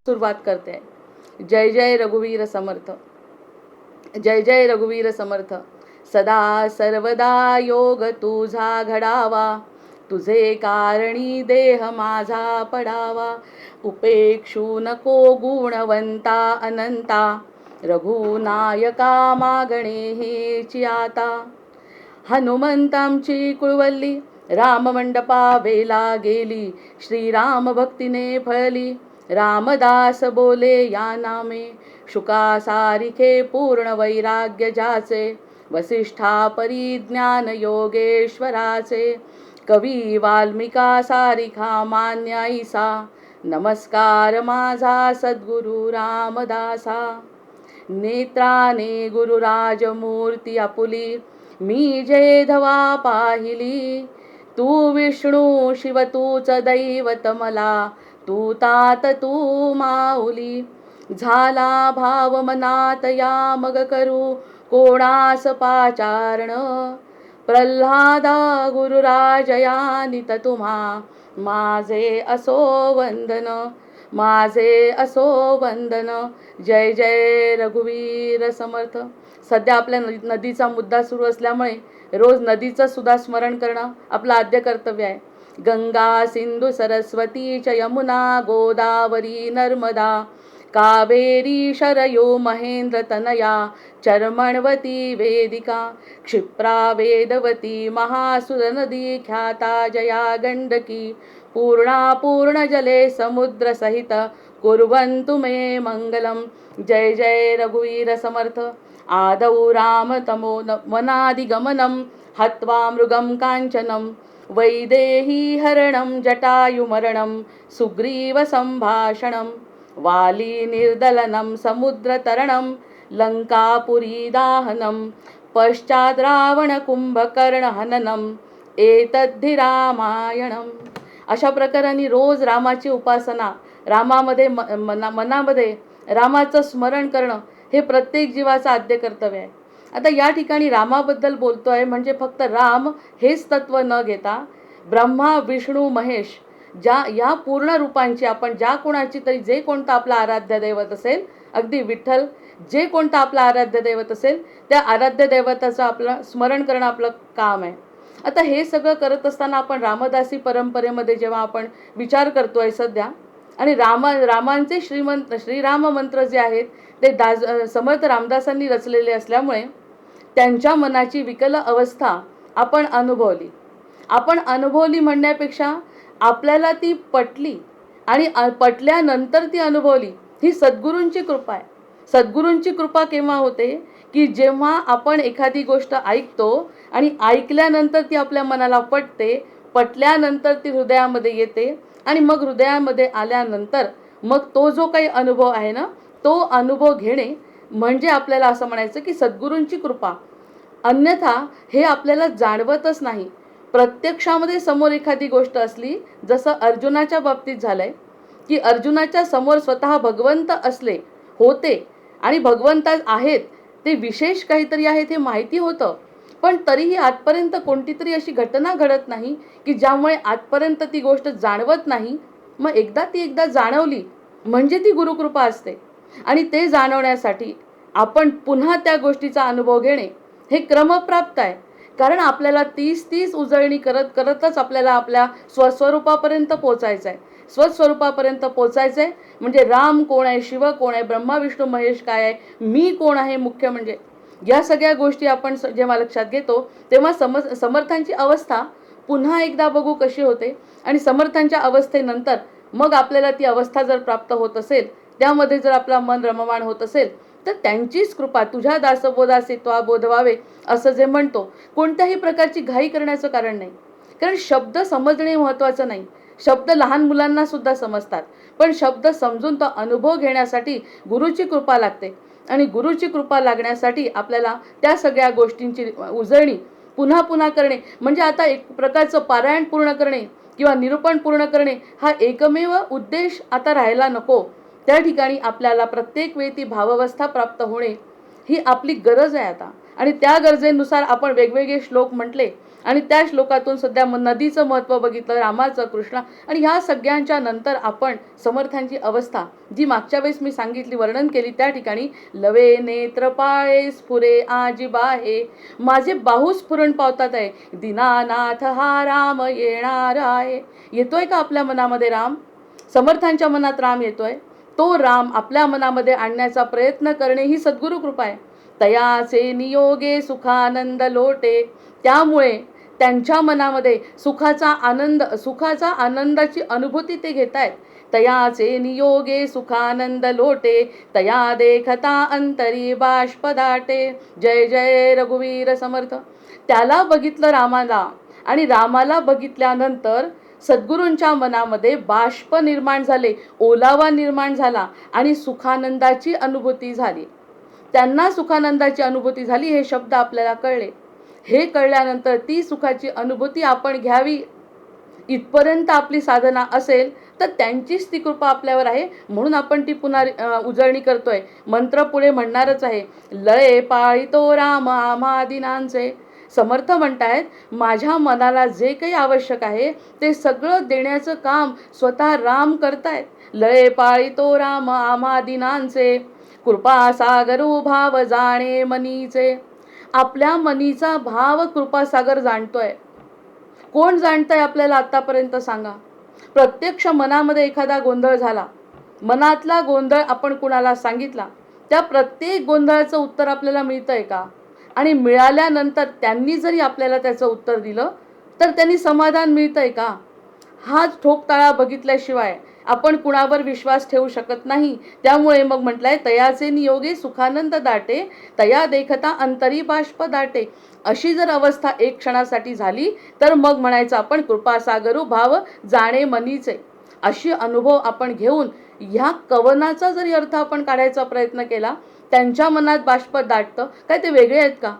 सुरुवात करते. जय जय रघुवीर समर्थ. जय जय रघुवीर समर्थ. सदा सर्वदा योग तुझा घडावा, तुझे कारणी देह माझा पडावा. उपेक्षू नको गुणवंता अनंता, रघुनायका मागणे हेची आता. हनुमंतांची कुळवल्ली राममंडपा वेला गेली, श्रीराम भक्तीने फळली. रामदास बोले या नामे, शुका सारिखे पूर्ण वैराग्य ज्याचे. वसिष्ठा परिज्ञान योगेश्वराचे, कवी वाल्मिका सारिखा मान्याईसा. नमस्कार माझा सद्गुरु रामदासा. नेत्राने गुरुराजमूर्ती आपुली, मी जे धवा पाहिली. तू विष्णू शिव तूच दैवत मला, तू तात तू माऊली. झाला भाव मनात या मग करू कोणास पाचारण. प्रल्हादा गुरुराजया नित तुम्हा, माझे असो वंदन, माझे असो वंदन. जय जय रघुवीर समर्थ. सध्या आपल्या नदीचा मुद्दा सुरू असल्यामुळे रोज नदीचं सुद्धा स्मरण करणं आपलं आद्य कर्तव्य आहे. गंगा सिंधू सरस्वती च यमुना गोदावरी नर्मदा, कावेरी शरयो महेंद्र तनया, चर्मणवती वेदिका. क्षिप्रा वेदवती महासुर नदी, ख्याता जया गंडकी. पूर्णा पूर्ण जले समुद्र सहित, कुर्वन्तु मे मंगलम. जय जय रघुवीर समर्थ. आदौ राम तमो वनादिगमनं, हत्वा मृगं काञ्चनं. वैदेही हरणं जटायुमरणं, सुग्रीव संभाषणं. वाली निर्दलनं समुद्रतरणं, लंकापुरी दाहनं. पश्चात् रावण कुंभकर्ण हननं, एतद्धि रामायणं. अशा प्रकाराने रोज रामाची उपासना, रामामध्ये मनामध्ये रामाचं स्मरण करणं हे प्रत्येक जीवाचं आद्य कर्तव्य आहे. आता या ठिकाणी रामाबद्दल बोलतोय म्हणजे फक्त राम हेच तत्व न घेता ब्रह्मा विष्णू महेश या पूर्ण रूपांची, आपण ज्या कोणाची तरी जे कोणतं आपलं आराध्य दैवत असेल, अगदी विठ्ठल जे कोणतं आपलं आराध्य दैवत असेल त्या आराध्य दैवताचं आपलं स्मरण करणं आपलं काम आहे. आता हे सगळं करत असताना आपण रामदासी परंपरेमध्ये जेव्हा आपण विचार करतोय सध्या, आणि रामांचे श्रीराम मंत्र जे आहेत ते समर्थ रामदासांनी रचलेले असल्यामुळे त्यांच्या मनाची विकल अवस्था आपण अनुभवली म्हणण्यापेक्षा आपल्याला ती पटली आणि पटल्यानंतर ती अनुभवली, ही सद्गुरूंची कृपा आहे. सद्गुरूंची कृपा केव्हा होते की जेव्हा आपण एखादी गोष्ट ऐकतो आणि ऐकल्यानंतर ती आपल्या मनाला पटते, पटल्यानंतर ती हृदयामध्ये येते आणि मग हृदयामध्ये आल्यानंतर मग तो जो काही अनुभव आहे ना, तो अनुभव घेणे म्हणजे आपल्याला असं म्हणायचं की सद्गुरूंची कृपा. अन्यथा हे आपल्याला जाणवतच नाही. प्रत्यक्षामध्ये समोर एखादी गोष्ट असली, जसं अर्जुनाच्या बाबतीत झालंय की अर्जुनाच्या समोर स्वतः भगवंत असले होते आणि भगवंत आहेत, ते विशेष काहीतरी आहेत हे माहिती होतं, पण तरीही आजपर्यंत कोणती तरी अशी घटना घडत नाही की ज्यामुळे आजपर्यंत ती गोष्ट जाणवत नाही. मग एकदा जाणवली म्हणजे ती गुरुकृपा असते. आणि ते जाणवण्यासाठी आपण पुन्हा त्या गोष्टीचा अनुभव घेणे हे क्रमप्राप्त आहे. कारण आपल्याला तीस उजळणी करतच आपल्याला आपल्या स्वस्वरूपापर्यंत पोचायचं आहे. स्वस्वरूपापर्यंत पोचायचं आहे म्हणजे राम कोण आहे, शिव कोण आहे, ब्रह्मा विष्णू महेश काय आहे, मी कोण आहे, मुख्य म्हणजे या सगळ्या गोष्टी आपण जेव्हा लक्षात घेतो तेव्हा समर्थांची अवस्था पुन्हा एकदा बघू कशी होते. आणि समर्थांच्या अवस्थेनंतर मग आपल्याला ती अवस्था जर प्राप्त होत असेल, त्यामध्ये जर आपला मन रममाण होत असेल, तर त्यांचीच कृपा. तुझ्या दासबोधासे त्वा बोध व्हावे असं जे म्हणतो, कोणत्याही प्रकारची घाई करण्याचं कारण नाही. कारण शब्द समजणे महत्त्वाचं नाही. शब्द लहान मुलांना सुद्धा समजतात, पण शब्द समजून तो अनुभव घेण्यासाठी गुरुची कृपा लागते. आणि गुरुची कृपा लागण्यासाठी आपल्याला त्या सगळ्या गोष्टींची उजळणी पुन्हा पुन्हा करणे म्हणजे आता एक प्रकारचं पारायण पूर्ण करणे किंवा निरूपण पूर्ण करणे हा एकमेव उद्देश आता राहायला नको. त्या ठिकाणी आपल्याला प्रत्येक वेळी ती भावावस्था प्राप्त होणे ही आपली गरज आहे आता. आणि त्या गरजेनुसार आपण वेगवेगळे श्लोक म्हटले आणि त्या श्लोकातून सध्या नदीचं महत्त्व बघितलं, रामाचं, कृष्ण, आणि ह्या सगळ्यांच्या नंतर आपण समर्थांची अवस्था जी मागच्या वेळेस मी सांगितली, वर्णन केली, त्या ठिकाणी लवे नेत्र पाळे स्फुरे आजी बाहे, माझे बाहू स्फुरण पावतात आहे, दीनानाथ हा राम येणार आहे. येतोय का आपल्या मनामध्ये राम? समर्थांच्या मनात राम येतोय. तो राम आपल्या मनामध्ये आणण्याचा प्रयत्न करणे ही सद्गुरु कृपा आहे. तयाचे नियोगे सुखानंद लोटे, त्यामुळे त्यांच्या मनामध्ये सुखाचा आनंदाची अनुभूती ते घेत आहेत. तयाचे नियोगे सुखानंद लोटे, तया देखता अंतरी बाष्प दाटे. जय जय रघुवीर समर्थ. त्याला बघितलं रामाला, आणि रामाला बघितल्यानंतर सद्गुरूंच्या मनामध्ये बाष्प निर्माण झाले, ओलावा निर्माण झाला आणि सुखानंदाची अनुभूती झाली. त्यांना सुखानंदाची अनुभूती झाली, हे शब्द आपल्याला कळले. हे कळल्यानंतर ती सुखाची अनुभूती आपण घ्यावी इथपर्यंत आपली साधना असेल तर त्यांचीच ती कृपा आपल्यावर आहे, म्हणून आपण ती पुन्हा उजळणी करतोय. मंत्र पुढे म्हणणारच आहे, लळे पाळितो राम आम्हा दिनांचे. समर्थ म्हणतायत, माझ्या मनाला जे काही आवश्यक आहे ते सगळं देण्याचं काम स्वतः राम करतायत. लळे पाळितो राम आम्हा दिनांचे, कृपा सागरू भाव जाणे मनीचे. आपल्या मनीचा भाव कृपासागर जाणतोय. कोण जाणतंय आपल्याला आतापर्यंत सांगा? प्रत्यक्ष मनामध्ये एखादा गोंधळ झाला, मनातला गोंधळ आपण कुणाला सांगितला, त्या प्रत्येक गोंधळाचं उत्तर आपल्याला मिळतंय का? आणि मिळाल्यानंतर त्यांनी जरी आपल्याला त्याचं उत्तर दिलं तर त्यांनी समाधान मिळतंय का? हा ठोकताळा बघितल्याशिवाय आपण कुणावर विश्वास ठेवू शकत नाही. त्यामुळे मग म्हटलंय, तयाचे नियोगे सुखानंद दाटे, तया देखता अंतरी बाष्प दाटे. अशी जर अवस्था एक क्षणासाठी झाली तर मग म्हणायचं आपण कृपासागरू भाव जाणे मनीचे. अशी अनुभव आपण घेऊन ह्या कवनाचा जरी अर्थ आपण काढायचा प्रयत्न केला, त्यांच्या मनात बाष्प दाटतं. काय ते वेगळे आहेत का?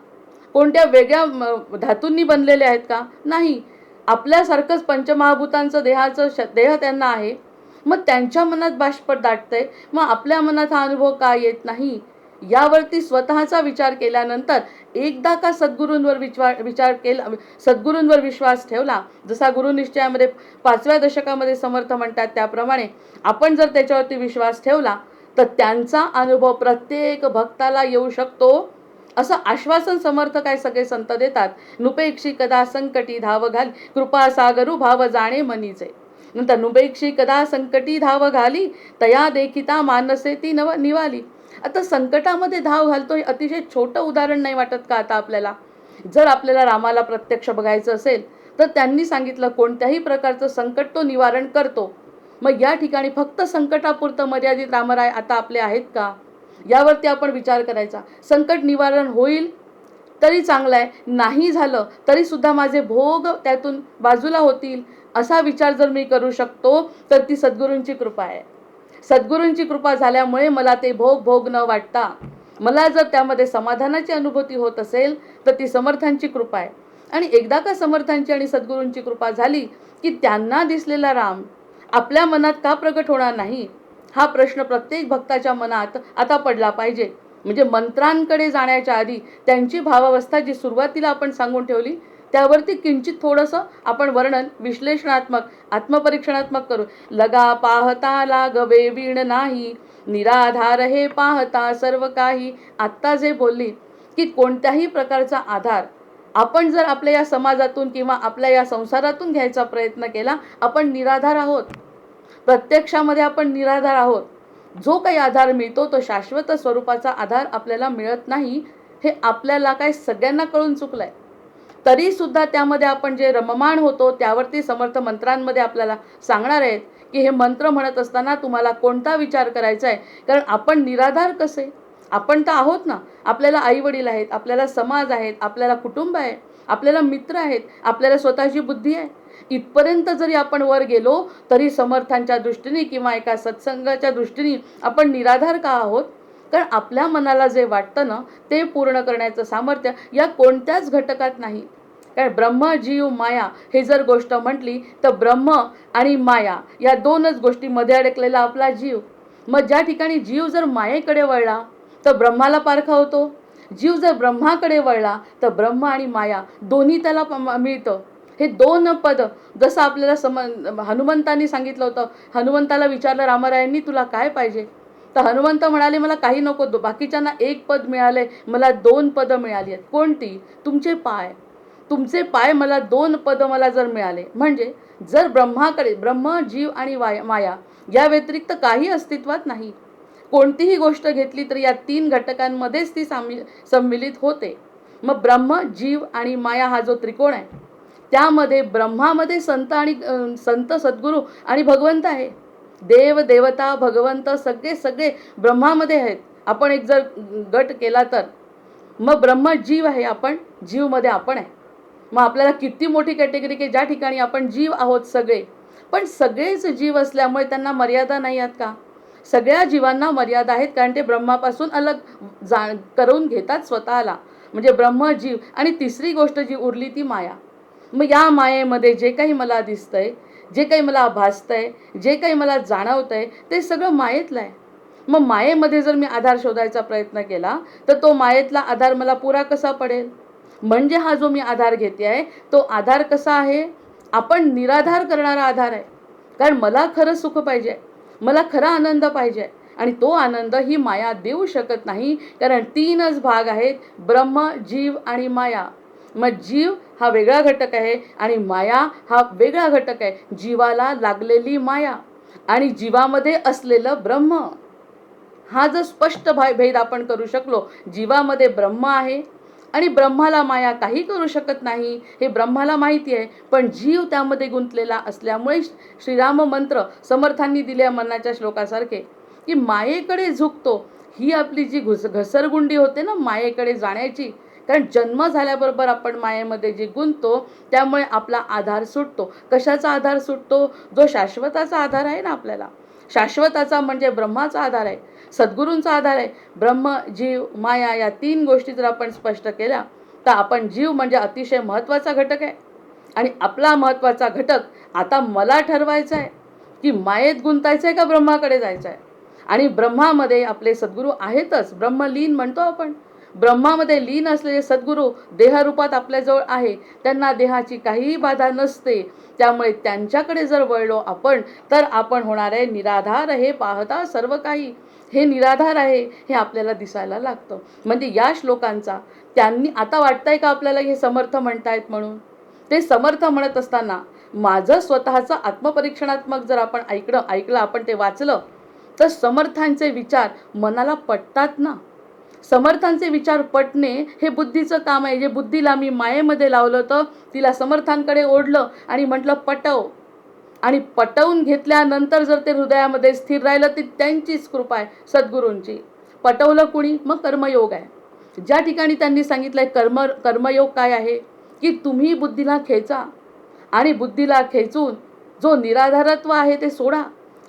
कोणत्या वेगळ्या धातूंनी बनलेले आहेत का? नाही. आपल्यासारखंच पंचमहाभूतांचं देह त्यांना आहे. मग त्यांच्या मनात बाष्प दाटतंय, मग आपल्या मनात हा अनुभव का येत नाही? यावरती स्वतःचा विचार केल्यानंतर एकदा का सद्गुरूंवर विश्वास ठेवला, जसा गुरुनिश्चयामध्ये 5व्या दशकामध्ये समर्थ म्हणतात त्याप्रमाणे आपण जर त्याच्यावरती विश्वास ठेवला तर त्यांचा अनुभव प्रत्येक भक्ताला येऊ शकतो, असं आश्वासन समर्थ काय सगळे संत देतात. नुपेक्षी कदा संकटी धाव घाली, कृपा सागरू भाव जाणे मनीचे. नंतर नुपेक्षी कदा संकटी धाव घाली, तया देखिता मानसे ती निवाली. आता संकटामध्ये धाव घालतो हे अतिशय छोटं उदाहरण नाही वाटत का आता आपल्याला? जर आपल्याला रामाला प्रत्यक्ष बघायचं असेल तर त्यांनी सांगितलं कोणत्याही प्रकारचं संकट तो निवारण करतो. मग या ठिकाणी फक्त संकटापुरतं मर्यादित रामराय आता आपले आहेत का? यावरती आपण विचार करायचा. संकट निवारण होईल तरी चांगलं आहे, नाही झालं तरी सुद्धा माझे भोग त्यातून बाजूला होतील, असा विचार जर मी करू शकतो तर ती सद्गुरूंची कृपा आहे. सद्गुरूंची कृपा झाल्यामुळे मला ते भोग न वाटता मला जर त्यामध्ये समाधानाची अनुभूती होत असेल तर ती समर्थांची कृपा आहे. आणि एकदा का समर्थांची आणि सद्गुरूंची कृपा झाली की त्यांना दिसलेला राम आपल्या मनात का प्रगट होणार नाही, हा प्रश्न प्रत्येक भक्ताच्या मनात आता पडला पाहिजे. म्हणजे मंत्रांकडे जाण्याच्या आधी त्यांची भावावस्था जी सुरुवातीला आपण सांगून ठेवली त्यावरती किंचित थोडंसं आपण वर्णन विश्लेषणात्मक आत्मपरीक्षणात्मक करू. लगा पाहता लागवे वीण नाही, निराधार हे पाहता सर्व काही. आत्ता जे बोलली की कोणत्याही प्रकारचा आधार आपण जर आपल्या या समाजातून किंवा आपल्या या संसारातून घ्यायचा प्रयत्न केला, आपण निराधार आहोत. प्रत्यक्षामध्ये आपण निराधार आहोत. जो काही आधार मिळतो तो शाश्वत स्वरूपाचा आधार आपल्याला मिळत नाही, हे आपल्याला काय सगळ्यांना कळून चुकलंय. तरी सुद्धा त्यामध्ये आपण जे रममाण होतो त्यावरती समर्थ मंत्रांमध्ये आपल्याला सांगणार आहेत की हे मंत्र म्हणत असताना तुम्हाला कोणता विचार करायचा आहे. कारण आपण निराधार कसे? आपण तर आहोत ना. आपल्याला आई वडील आहेत, आपल्याला समाज आहेत, आपल्याला कुटुंब आहे, आपल्याला मित्र आहेत, आपल्याला स्वतःची बुद्धी आहे. इथपर्यंत जरी आपण वर गेलो तरी समर्थांच्या दृष्टीने किंवा एका सत्संगाच्या दृष्टीने आपण निराधार का आहोत? कारण आपल्या मनाला जे वाटतं ना ते पूर्ण करण्याचं सामर्थ्य या कोणत्याच घटकात नाही. कारण ब्रह्म जीव माया हे जर गोष्ट म्हटली तर ब्रह्म आणि माया या दोनच गोष्टीमध्ये अडकलेला आपला जीव. मग ज्या ठिकाणी जीव जर मायेकडे वळला तर ब्रह्माला पारखा होतो, जीव जर ब्रह्माकडे वळला तर ब्रह्म आणि माया दोन्ही त्याला मिळतं. हे दोन पद जसं आपल्याला हनुमंतांनी सांगितलं होतं. हनुमंताला विचारलं रामरायांनी, तुला काय पाहिजे? तर हनुमंत म्हणाले, मला काही नको, बाकीच्यांना एक पद मिळालंय, मला 2 पद मिळाली आहेत. कोणती? तुमचे पाय. तुमचे पाय मला 2 पद मला जर मिळाले, म्हणजे जर ब्रह्माकडे, ब्रह्म, जीव आणि माया या व्यतिरिक्त काही अस्तित्वात नाही. कोणतीही गोष्ट घेतली तर या 3 घटकांमध्येच ती सम्मिलित होते. मग ब्रह्म, जीव आणि माया हा जो त्रिकोण आहे, त्यामध्ये ब्रह्मामध्ये संत सद्गुरू आणि भगवंत आहे. देव देवता भगवंत सगळे सगळे ब्रह्मामध्ये आहेत. आपण एक जर गट केला तर मग ब्रह्म जीव आहे, आपण जीवमध्ये आपण आहे. मग आपल्याला किती मोठी कॅटेगरी की ज्या ठिकाणी आपण जीव आहोत सगळे. पण सगळेच जीव असल्यामुळे त्यांना मर्यादा नाही आहेत का? सगळ्या जीवांना मर्यादा आहेत, कारण ते ब्रह्मापासून अलग करून घेतात स्वतःला. म्हणजे ब्रह्म, जीव आणि तिसरी गोष्ट जी उरली ती माया. मग या मायेमध्ये जे काही मला दिसतंय, जे काही मला भासतंय, जे काही मला जाणवतंय, ते सगळं मायेतलं आहे. मग मायेमध्ये जर मी आधार शोधायचा प्रयत्न केला तर तो मायेतला आधार मला पुरा कसा पडेल? म्हणजे हा जो मी आधार घेते आहे तो आधार कसा आहे? आपण निराधार करणारा आधार आहे. कारण मला खरं सुख पाहिजे, मला खरा आनंद पाहिजे, आणि तो आनंद ही माया देऊ शकत नाही. कारण 3च भाग आहेत, ब्रह्म, जीव आणि माया. मग जीव हा वेगळा घटक आहे आणि माया हा वेगळा घटक आहे. जीवाला लागलेली माया आणि जीवामध्ये असलेलं ब्रह्म, हा जर स्पष्ट भेद आपण करू शकलो, जीवामध्ये ब्रह्म आहे आणि ब्रह्माला माया काही करू शकत नाही, हे ब्रह्माला माहिती आहे. पण जीव त्यामध्ये गुंतलेला असल्यामुळे श्रीराम मंत्र समर्थांनी दिल्या मनाच्या श्लोकासारखे, की मायेकडे झुकतो. ही आपली जी घसरगुंडी होते ना मायेकडे जाण्याची, कारण जन्म झाल्याबरोबर आपण मायेमध्ये जे गुंततो त्यामुळे आपला आधार सुटतो. कशाचा आधार सुटतो? जो शाश्वताचा आधार आहे ना आपल्याला, शाश्वताचा म्हणजे ब्रह्माचा आधार आहे, सद्गुरूंचा आधार आहे. ब्रह्म, जीव, माया या 3 गोष्टी जर आपण स्पष्ट केल्या तर आपण जीव म्हणजे अतिशय महत्त्वाचा घटक आहे. आणि आपला महत्त्वाचा घटक आता मला ठरवायचा आहे की मायेत गुंतायचं आहे का ब्रह्माकडे जायचं आहे. आणि ब्रह्मामध्ये आपले सद्गुरू आहेतच, ब्रह्मलीन म्हणतो आपण. ब्रह्मामध्ये लीन असलेले सद्गुरू देहरूपात आपल्याजवळ आहे, त्यांना देहाची काहीही बाधा नसते. त्यामुळे त्यांच्याकडे जर वळलो आपण तर आपण होणार आहे निराधार. हे पाहता सर्व काही हे निराधार आहे हे आपल्याला दिसायला लागतं. म्हणजे या श्लोकांचा त्यांनी आता वाटतंय का आपल्याला हे समर्थ म्हणतायत म्हणून? ते समर्थ म्हणत असताना माझं स्वतःचं आत्मपरीक्षणात्मक जर आपण ऐकलं आपण ते वाचलं तर समर्थांचे विचार मनाला पटतात ना. समर्थांचे विचार पटणे हे बुद्धीचं काम आहे. जे बुद्धीला मी मायेमध्ये लावलं होतं, तिला समर्थांकडे ओढलं आणि म्हटलं पटव, आणि पटवून घेतल्यानंतर जर ते हृदयामध्ये स्थिर राहिलं ती त्यांचीच कृपा आहे, सद्गुरूंची. पटवलं कुणी? मग कर्मयोग आहे. ज्या ठिकाणी त्यांनी सांगितलंय कर्मयोग काय आहे, की तुम्ही बुद्धीला खेचा आणि बुद्धीला खेचून जो निराधारत्व आहे ते सोडा.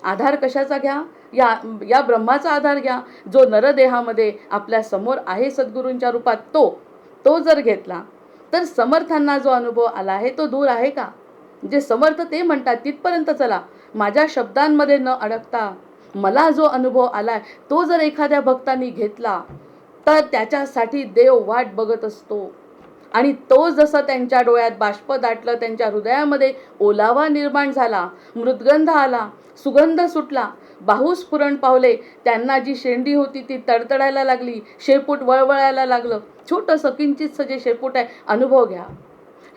आधार कशाचा घ्या? या ब्रह्माचा आधार घ्या, जो नरदेहामध्ये आपल्या समोर आहे सद्गुरूंच्या रूपात. तो जर घेतला तर समर्थांना जो अनुभव आला आहे तो दूर आहे का? जे समर्थ ते म्हणतात तिथपर्यंत चला. माझ्या शब्दांमध्ये न अडकता मला जो अनुभव आलाय तो जर एखाद्या भक्तांनी घेतला तर त्याच्यासाठी देव वाट बघत असतो. आणि तो जसं त्यांच्या डोळ्यात बाष्प दाटलं, त्यांच्या हृदयामध्ये ओलावा निर्माण झाला, मृदगंध आला, सुगंध सुटला, बाहुस्फुरण पावले, त्यांना जी शेंडी होती ती तडतडायला लागली, शेपूट वळवळायला लागलं. छोटंसं किंचितसं जे शेपूट आहे, अनुभव घ्या,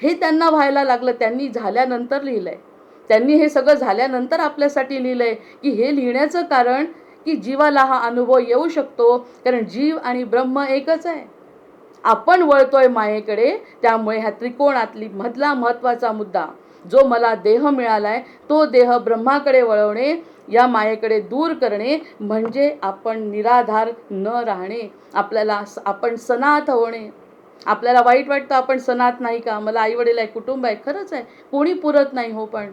हे त्यांना व्हायला लागलं. त्यांनी झाल्यानंतर लिहिलंय, त्यांनी हे सगळं झाल्यानंतर आपल्यासाठी लिहिलंय, की हे लिहिण्याचं कारण की जीवाला हा अनुभव येऊ शकतो, कारण जीव आणि ब्रह्म एकच आहे. आपण वळतोय मायेकडे, त्यामुळे ह्या त्रिकोणातली मधला महत्त्वाचा मुद्दा, जो मला देह मिळालाय तो देह ब्रह्माकडे वळवणे, या मायेकडे दूर करणे, म्हणजे आपण निराधार न राहणे, आपण सनाथ होणे. आपल्याला वाईट वाटतं आपण सनाथ नाही का, मला आई वडील आहे, कुटुंब आहे. खरंच आहे, कोणी पुरत नाही हो, पण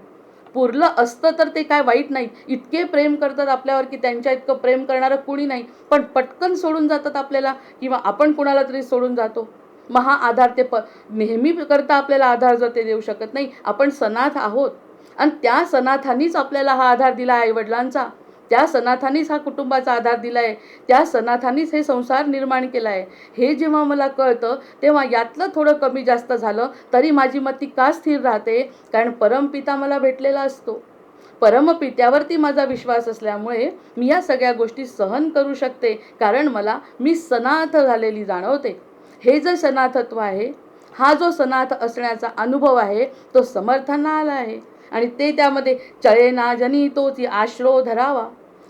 पुरलं असतं तर ते काय वाईट नाही. इतके प्रेम करतात आपल्यावर की त्यांच्या इतकं प्रेम करणारं कुणी नाही, पण पटकन सोडून जातात आपल्याला, किंवा आपण कुणाला तरी सोडून जातो. मग हा आधार ते नेहमी करता आपल्याला आधार जर ते देऊ शकत नाही. आपण सनाथ आहोत आणि त्या सनाथांनीच आपल्याला हा आधार दिला आईवडिलांचा. त्या सनाथानीच हा कुटुंबाचा आधार दिला आहे, त्या सनाथानीच हे संसार निर्माण केला आहे. हे जेव्हा मला कळतं तेव्हा यातलं थोडं कमी जास्त झालं तरी माझी मती का स्थिर राहते? कारण परमपिता मला भेटलेला असतो. परमपित्यावरती माझा विश्वास असल्यामुळे मी या सगळ्या गोष्टी सहन करू शकते, कारण मी सनाथ झालेली जाणवते. हे जे सनाथत्व आहे, हा जो सनाथ असण्याचा अनुभव आहे तो समर्थांना आला आहे आणि ते त्यामध्ये चळेना जनी तोची आश्रो धरावा.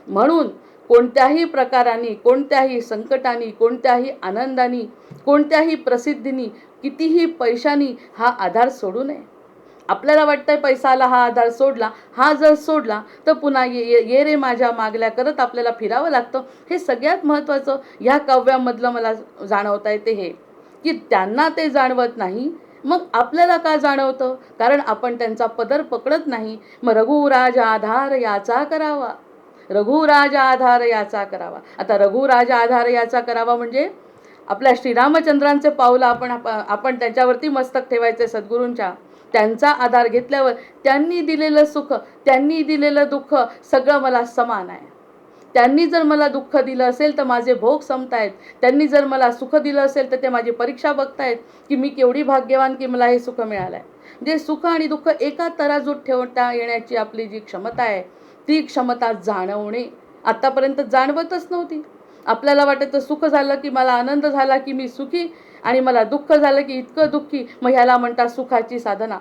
म्हणून कोणत्याही प्रकाराने, कोणत्याही संकटाने, कोणत्याही आनंदाने, कोणत्याही प्रसिद्धीने, कितीही पैशानी हा आधार सोडू नये. आपल्याला वाटतंय पैसा आला, हा आधार सोडला, हा जर सोडला तर पुन्हा ये रे माझ्या मागल्या करत आपल्याला फिरावं लागतं. हे सगळ्यात महत्त्वाचं ह्या काव्यामधलं मला जाणवता येते हे, की त्यांना ते जाणवत नाही, मग आपल्याला का जाणवतं? कारण आपण त्यांचा पदर पकडत नाही. मग रघुराज आधार याचा करावा, रघुराज आधार याचा करावा. आता रघुराज आधार याचा करावा म्हणजे आपल्या श्रीरामचंद्रांचे पाऊलं आपण त्यांच्यावरती मस्तक ठेवायचे सद्गुरूंच्या. त्यांचा आधार घेतल्यावर त्यांनी दिलेलं सुख, त्यांनी दिलेलं दुःख सगळं मला समान आहे. त्यांनी जर मला दुःख दिलं असेल तर माझे भोग संपतायत, त्यांनी जर मला सुख दिलं असेल तर ते माझी परीक्षा बघतायत की मी केवढी भाग्यवान की मला हे सुख मिळालं आहे. म्हणजे सुख आणि दुःख एका तराजूत ठेवता येण्याची आपली जी क्षमता आहे, ती क्षमता जाणवणे आतापर्यंत जाणवतच नव्हती. आपल्याला वाटतं सुख झालं की मला आनंद झाला की मी सुखी, आणि मला दुःख झालं की इतकं दुःखी. मग ह्याला म्हणतात सुखाची साधना.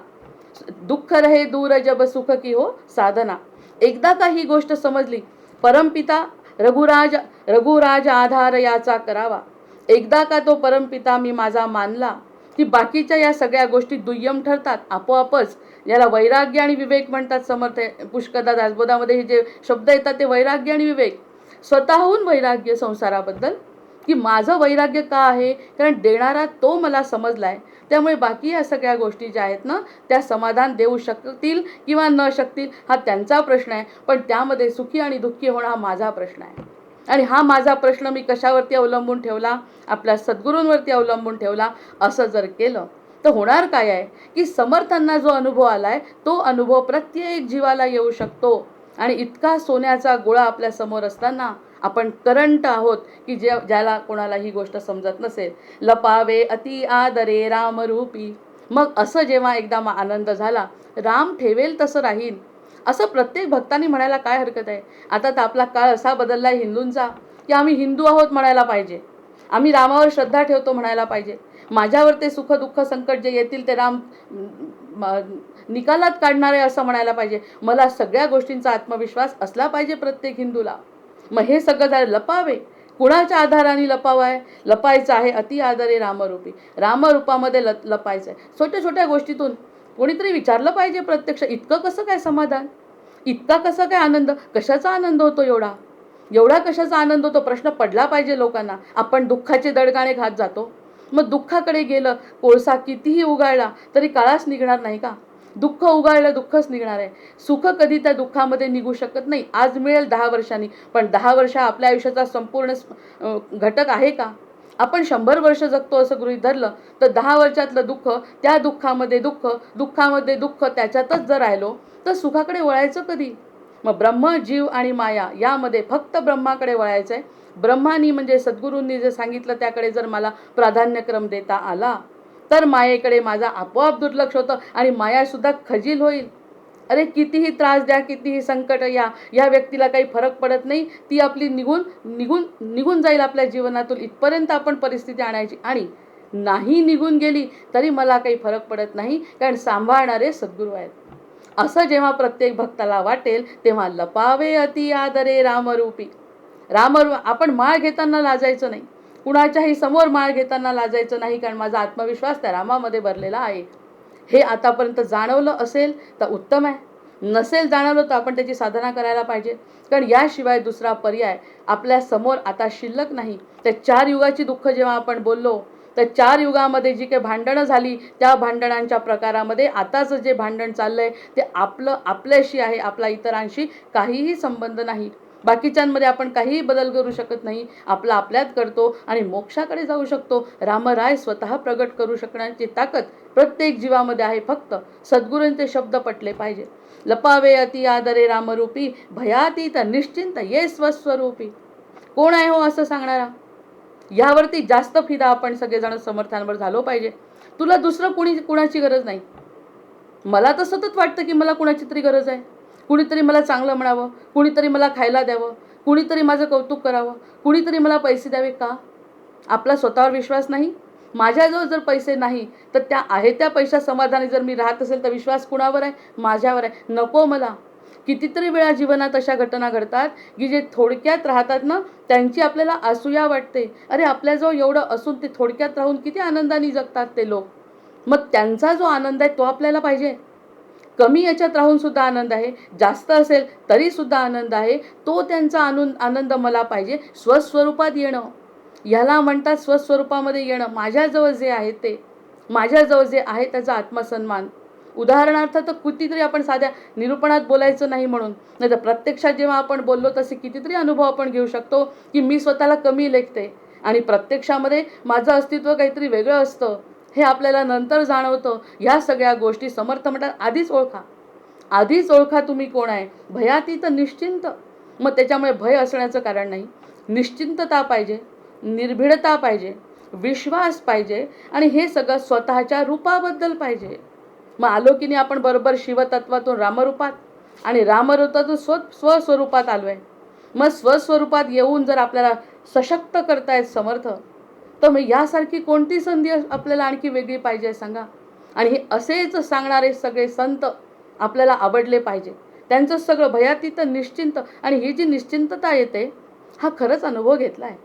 दुःख रहे दूर जब सुख की हो साधना. एकदा का ही गोष्ट समजली, परमपिता रघुराज आधार याचा करावा, एकदा का तो परमपिता मी माझा मानला की बाकीच्या या सगळ्या गोष्टी दुय्यम ठरतात आपोआपच. याला वैराग्य आणि विवेक म्हणतात. समर्थ पुष्कदा दासबोधामध्ये हे जे शब्द येतात ते वैराग्य आणि विवेक. स्वतःहून वैराग्य संसाराबद्दल, की माझं वैराग्य का आहे? कारण देणारा तो मला समजलाय. त्यामुळे बाकी या सगळ्या गोष्टी ज्या आहेत ना, त्या समाधान देऊ शकतील किंवा न शकतील हा त्यांचा प्रश्न आहे, पण त्यामध्ये सुखी आणि दुःखी होणं हा माझा प्रश्न आहे. आणि हा माझा प्रश्न मी कशावरती अवलंबून ठेवला? आपल्या सद्गुरूंवरती अवलंबून ठेवला. असं जर केलं तर होणार काय आहे की समर्थांना जो अनुभव आलाय तो अनुभव प्रत्येक जीवाला येऊ शकतो. आणि इतका सोन्याचा गोळा आपल्या समोर असताना आपण करंट आहोत की ज्याला कोणाला ही गोष्ट समजत नसेल. लपावे अति आदरे रामरूपी. मग असं जेव्हा एकदा आनंद झाला, राम ठेवेल तसं राहील, असं प्रत्येक भक्तांनी म्हणायला काय हरकत आहे? आता तर आपला काळ असा बदललाय हिंदूंचा की आम्ही हिंदू आहोत म्हणायला पाहिजे, आम्ही रामावर श्रद्धा ठेवतो म्हणायला पाहिजे. माझ्यावर ते सुख दुःख संकट जे येतील ते राम निकालात काढणारे असं म्हणायला पाहिजे. मला सगळ्या गोष्टींचा आत्मविश्वास असला पाहिजे प्रत्येक हिंदूला. मग हे सगळं झालं. लपावे, कुणाच्या आधाराने लपावाय? लपायचं आहे अति आदरे रामरूपी. रामरूपामध्ये लपायचं आहे. छोट्या छोट्या गोष्टीतून कोणीतरी विचारलं पाहिजे प्रत्यक्ष, इतकं कसं काय समाधान, इतका कसं काय आनंद, कशाचा आनंद होतो एवढा, एवढा कशाचा आनंद होतो? प्रश्न पडला पाहिजे लोकांना. आपण दुःखाचे दडगाणे घात जातो. मग दुःखाकडे गेलं, कोळसा कितीही उगाळला तरी काळाच निघणार नाही का? दुःख उगाळलं दुःखच निघणार आहे. सुख कधी त्या दुःखामध्ये निघू शकत नाही. आज मिळेल 10 वर्षांनी, पण 10 वर्ष आपल्या आयुष्याचा संपूर्ण घटक आहे का? आपण 100 वर्ष जगतो असं गृहीत धरलं तर 10 वर्षातलं दुःख, त्या दुःखामध्ये दुःख, दुःखामध्ये दुःख, त्याच्यातच जर राहिलो तर सुखाकडे वळायचं कधी? मग ब्रह्म, जीव आणि माया यामध्ये फक्त ब्रह्माकडे वळायचं आहे. ब्रह्मानी म्हणजे सद्गुरूंनी जे सांगितलं त्याकडे जर मला प्राधान्यक्रम देता आला तर मायेकडे माझा आपोआप दुर्लक्ष होतं आणि मायासुद्धा खजील होईल. अरे कितीही त्रास द्या, कितीही संकट या व्यक्तीला काही फरक पडत नाही. ती आपली निघून जाईल आपल्या जीवनातून. इथपर्यंत आपण परिस्थिती आणायची. आणि नाही निघून गेली तरी मला काही फरक पडत नाही, कारण सांभाळणारे सद्गुरू आहेत. असं जेव्हा प्रत्येक भक्ताला वाटेल तेव्हा लपावे अति आदरे रामरूपी. आपण माळ घेताना लाजायचं नाही, कुणाच्याही समोर माळ घेताना लाजायचं नाही, कारण माझा आत्मविश्वास त्या रामामध्ये भरलेला आहे. हे आतापर्यंत जाणवलं असेल तर उत्तम आहे, नसेल जाणवलं तर आपण त्याची साधना करायला पाहिजे. कारण याशिवाय दुसरा पर्याय आपल्या समोर आता शिल्लक नाही. त्या 4 युगाची दुःख जेव्हा आपण बोललो, तर 4 युगामध्ये जी काही भांडणं झाली त्या भांडणांच्या प्रकारामध्ये आताचं जे भांडण चाललंय ते आपल्याशी आहे, आपला इतरांशी काहीही संबंध नाही. बाकीच्यांमध्ये आपण काहीही बदल करू शकत नाही. आपला आपल्यात करतो आणि मोक्षाकडे जाऊ शकतो. रामराय स्वतः प्रगट करू शकण्याची ताकद प्रत्येक जीवामध्ये आहे. फक्त सद्गुरूंचे शब्द पटले पाहिजे. लपावे अति आदरे रामरूपी, भयातीत निश्चिंत ये स्वस्वरूपी. कोण आहे हो असं सांगणारा? यावरती जास्त फिदा आपण सगळेजण समर्थांवर झालो पाहिजे. तुला दुसरं कुणाची गरज नाही. मला तर सतत वाटतं की मला कुणाची तरी गरज आहे. कुणीतरी मला चांगलं म्हणावं, कुणीतरी मला खायला द्यावं, कुणीतरी माझं कौतुक करावं, कुणीतरी मला पैसे द्यावे. का? आपला स्वतःवर विश्वास नाही. माझ्याजवळ जर पैसे नाही तर त्या पैशा समाधानी जर मी राहत असेल तर विश्वास कुणावर आहे? माझ्यावर आहे. नको मला. कितीतरी वेळा जीवनात अशा घटना घडतात की जे थोडक्यात राहतात ना, त्यांची आपल्याला असूया वाटते. अरे आपल्याजवळ एवढं असून ते थोडक्यात राहून किती आनंदाने जगतात ते लोक. मग त्यांचा जो आनंद आहे तो आपल्याला पाहिजे. कमी याच्यात राहून सुद्धा आनंद आहे, जास्त असेल तरी सुद्धा आनंद आहे, तो त्यांचा आनंद मला पाहिजे. स्वस्वरूपात येणं, ह्याला म्हणतात स्वस्वरूपामध्ये येणं. माझ्याजवळ जे आहे ते, माझ्याजवळ जे आहे त्याचा आत्मसन्मान. उदाहरणार्थ तर कितीतरी आपण साध्या निरूपणात बोलायचं नाही म्हणून, नाही तर प्रत्यक्षात जेव्हा आपण बोललो तसे कितीतरी अनुभव आपण घेऊ शकतो की मी स्वतःला कमी लेखते आणि प्रत्यक्षामध्ये माझं अस्तित्व काहीतरी वेगळं असतं. हे आपल्याला नंतर जाणवतं. ह्या सगळ्या गोष्टी समर्थ म्हणतात आधीच ओळखा. आधीच ओळखा तुम्ही कोण आहे. भयातीत निश्चिंत. मग त्याच्यामुळे भय असण्याचं कारण नाही. निश्चिंतता पाहिजे, निर्भीडता पाहिजे, विश्वास पाहिजे आणि हे सगळं स्वतःच्या रूपाबद्दल पाहिजे. मग आलो की नाही आपण बरोबर शिवतत्वातून रामरूपात आणि रामरूपातून स्वस्वरूपात आलो आहे. मग स्वस्वरूपात येऊन जर आपल्याला सशक्त करतायत समर्थ, तर मग यासारखी कोणती संधी आपल्याला आणखी वेगळी पाहिजे सांगा. आणि हे असेच सांगणारे सगळे संत आपल्याला आवडले पाहिजे. त्यांचं सगळं भयातीत निश्चिंत. आणि ही जी निश्चिंतता येते हा खरंच अनुभव घेतला आहे.